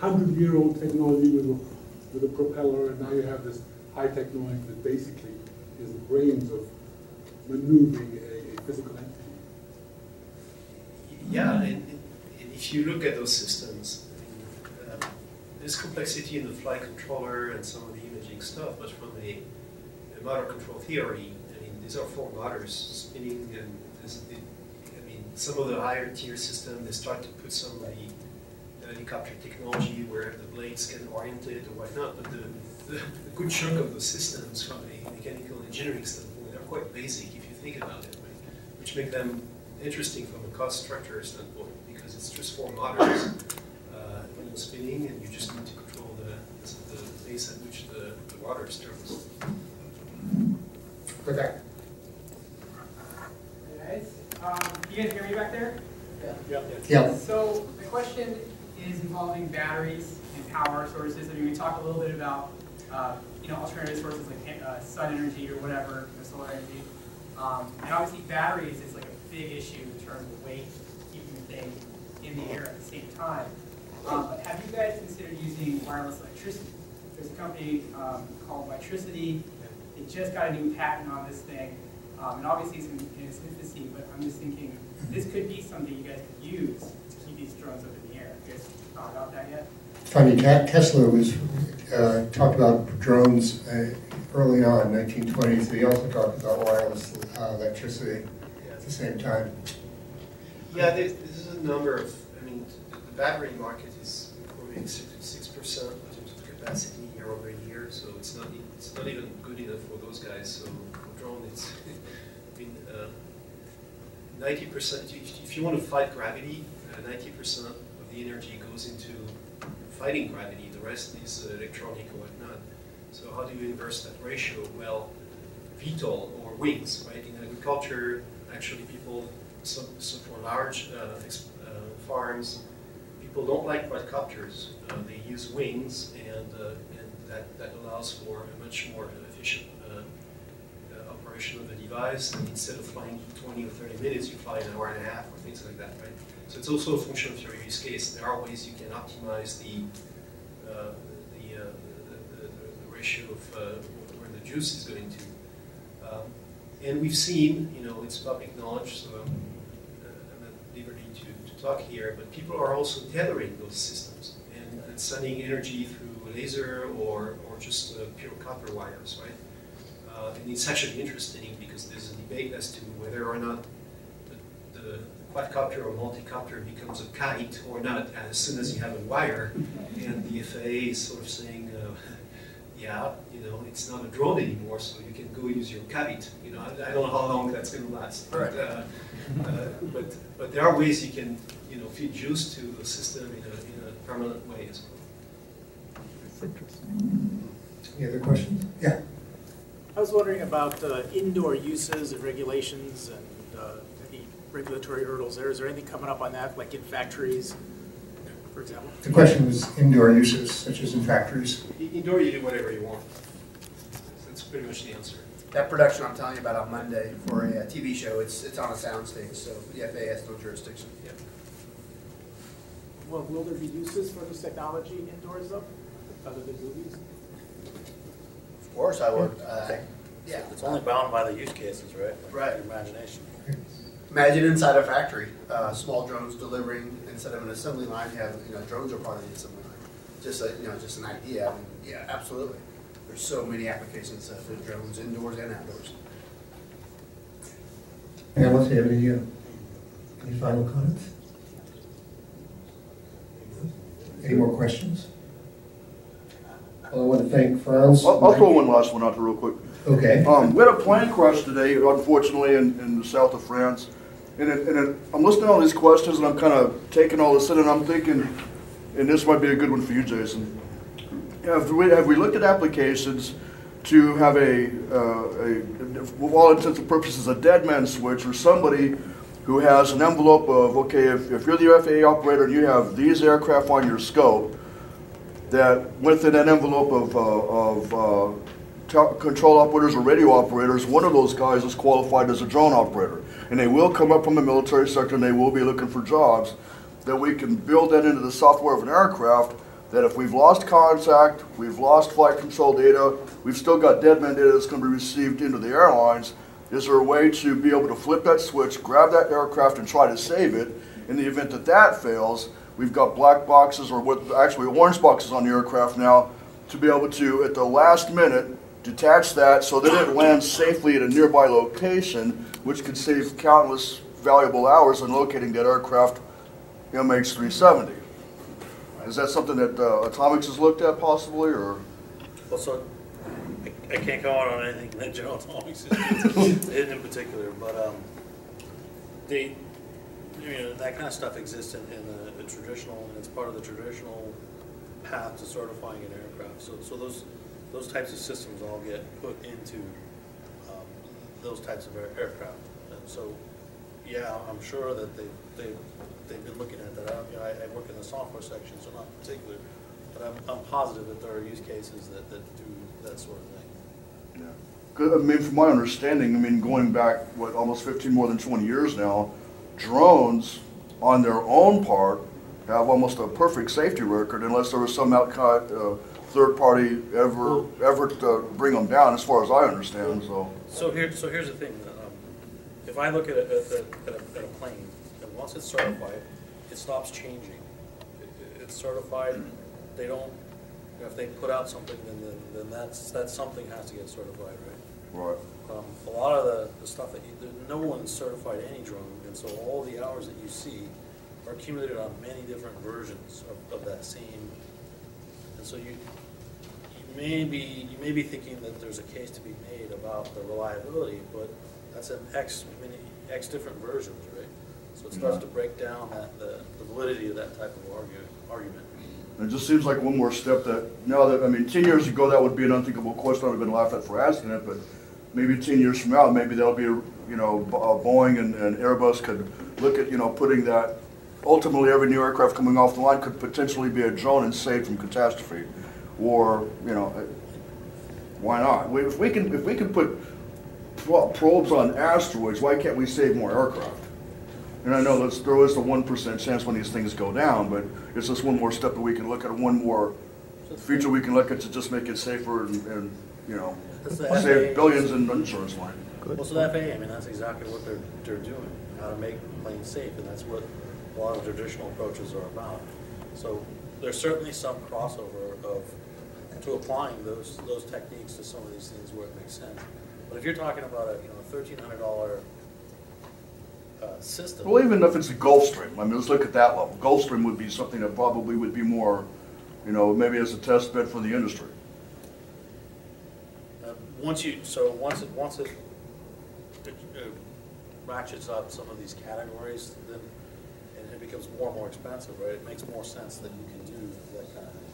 100-year-old technology with a propeller, and now you have this high technology that basically is the brains of maneuvering a physical entity. Yeah, and if you look at those systems, there's complexity in the flight controller and some of the imaging stuff, but from a motor control theory, I mean, these are 4 motors spinning, and some of the higher tier systems, they start to put some of the helicopter technology where the blades can orient it or whatnot, but the good chunk of the systems from a mechanical engineering standpoint are quite basic if you think about it, which make them interesting from a cost structure standpoint, because it's just 4 motors spinning, and you just need to control the pace at which the water turns. Go back. Hey guys, you guys hear me back there? Yeah. So the question is involving batteries and power sources. I mean, we talked a little bit about alternative sources like sun energy or whatever, solar energy, and obviously batteries is like a big issue in terms of weight, keeping the thing in the air at the same time. But have you guys considered using wireless electricity? There's a company called Electricity. They just got a new patent on this thing. And obviously it's in its infancy, but I'm just thinking this could be something you guys could use to keep these drones up in the air. Have you guys thought about that yet? Funny, Tesla was talked about drones early on, 1920s. They also talked about wireless electricity at the same time. Yeah, this is a number of, the battery market is improving 6% in terms of capacity year over year, so it's not even good enough for those guys. So for drone, it's 90%. If you want to fight gravity, 90% of the energy goes into fighting gravity. The rest is electronic or whatnot. So how do you inverse that ratio? Well, VTOL or wings, right? In agriculture, actually people, so for large farms, people don't like quadcopters. They use wings, and that allows for a much more efficient operation of the device. And instead of flying 20 or 30 minutes, you fly an hour and a half or things like that, right? So it's also a function of your use case. There are ways you can optimize the ratio of where the juice is going to. And we've seen, it's public knowledge, so I'm at liberty to talk here, but people are also tethering those systems and sending energy through laser or just pure copper wires, right? And it's actually interesting because there's a debate as to whether or not the quadcopter or multicopter becomes a kite or not as soon as you have a wire. And the FAA is sort of saying, yeah, it's not a drone anymore, so you can go use your kite. I don't know how long that's going to last, but there are ways you can, feed juice to the system in a permanent way as well. That's interesting. Any other questions? Yeah. I was wondering about indoor uses and regulations and any regulatory hurdles there. Is there anything coming up on that, like in factories, for example? The question was indoor uses, such as in factories. Indoor, you do whatever you want. That's pretty much the answer. That production I'm telling you about on Monday for a TV show, it's on a soundstage, so the FAA has no jurisdiction. Yeah. Well, will there be uses for this technology indoors, though, other than movies? Of course, I would. Yeah. It's only bound by the use cases, right? Right. Your imagination. Imagine inside a factory, small drones delivering instead of an assembly line. You have, drones are part of the assembly line. Just just an idea. Yeah, absolutely. There's so many applications for drones, indoors and outdoors. Alice, do you have any final comments? Any more questions? Well, I want to thank Frantz. I'll throw one last one out there real quick. Okay. We had a plane crash today, unfortunately, in the south of France. And I'm listening to all these questions, and I'm kind of taking all this in, and I'm thinking, and this might be a good one for you, Jason. Have we looked at applications to have for all intents and purposes, a dead man switch, or somebody who has an envelope of, okay, if you're the FAA operator and you have these aircraft on your scope, that within an envelope of control operators or radio operators, one of those guys is qualified as a drone operator. And they will come up from the military sector and they will be looking for jobs, that we can build that into the software of an aircraft, that if we've lost contact, we've lost flight control data, we've still got dead man data that's going to be received into the airlines, is there a way to be able to flip that switch, grab that aircraft and try to save it? In the event that that fails, we've got black boxes, or actually orange boxes on the aircraft now, to be able to, at the last minute, detach that so that it lands safely at a nearby location, which could save countless valuable hours in locating that aircraft MH370. Is that something that Atomics has looked at possibly, or? Well, so I can't comment on anything that General Atomics is in particular, but that kind of stuff exists in the traditional, and it's part of the traditional path to certifying an aircraft. So those types of systems all get put into those types of aircraft. And so, yeah, I'm sure that they've been looking at that. I work in the software section, so not particular, but I'm positive that there are use cases that do that sort of thing. Yeah. I mean, from my understanding, going back, almost 15, more than 20 years now, drones, on their own part, have almost a perfect safety record, unless there was some third party effort to bring them down, as far as I understand. So here's the thing. If I look at a plane, and once it's certified, it stops changing. It's certified. They don't. If they put out something, then that something has to get certified, right? Right. A lot of the stuff no one's certified any drone, and so all the hours that you see are accumulated on many different versions of that same. And so you may be thinking that there's a case to be made about the reliability, but that's an X different versions, right? So it starts to break down the validity of that type of argument. It just seems like one more step that, 10 years ago that would be an unthinkable question. I would have been laughed at for asking it, but maybe 10 years from now, maybe there'll be, Boeing and Airbus could look at, putting that, ultimately every new aircraft coming off the line could potentially be a drone and saved from catastrophe. Or, why not? If we can put probes on asteroids, why can't we save more aircraft? And I know there is a 1% chance when these things go down, but it's just one more step that we can look at, one more feature we can look at to just make it safer and save billions in insurance line. Well, so the FAA, I mean, that's exactly what they're doing, how to make planes safe, and that's what a lot of traditional approaches are about. So there's certainly some crossover to applying those techniques to some of these things where it makes sense. But if you're talking about a $1,300 system. Well, even if it's a Gulfstream, I mean, let's look at that level. Gulfstream would be something that probably would be more, maybe as a test bed for the industry. Once it ratchets up some of these categories, then and it becomes more and more expensive, right? It makes more sense that you can do that kind of thing.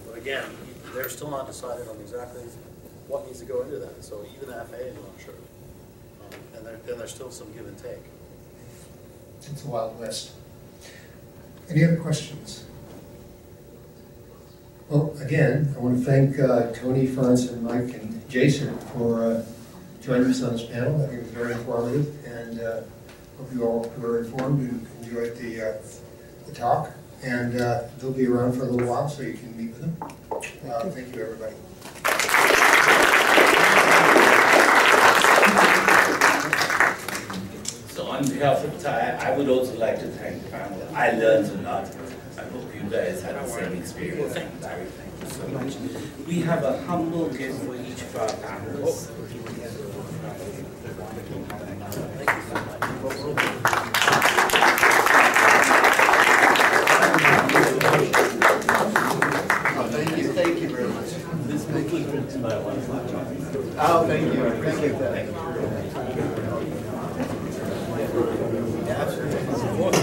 But again, they're still not decided on exactly what needs to go into that. So even the FAA is not sure. And there's still some give and take. It's a wild west. Any other questions? Well, again, I want to thank Tony, Frantz, and Mike, and Jason for joining us on this panel. I think it was very informative, and hope you all were informed and enjoyed the talk. And they'll be around for a little while, so you can meet with them. Thank you, everybody. So on behalf of TiE, I would also like to thank the panel. I learned a lot. I hope you guys had the same experience. Larry, thank you so much. We have a humble gift for each of our panelists. Thank you very much. This book was written by one of my children. Oh, thank you. I appreciate that. Thank you. Yeah, absolutely.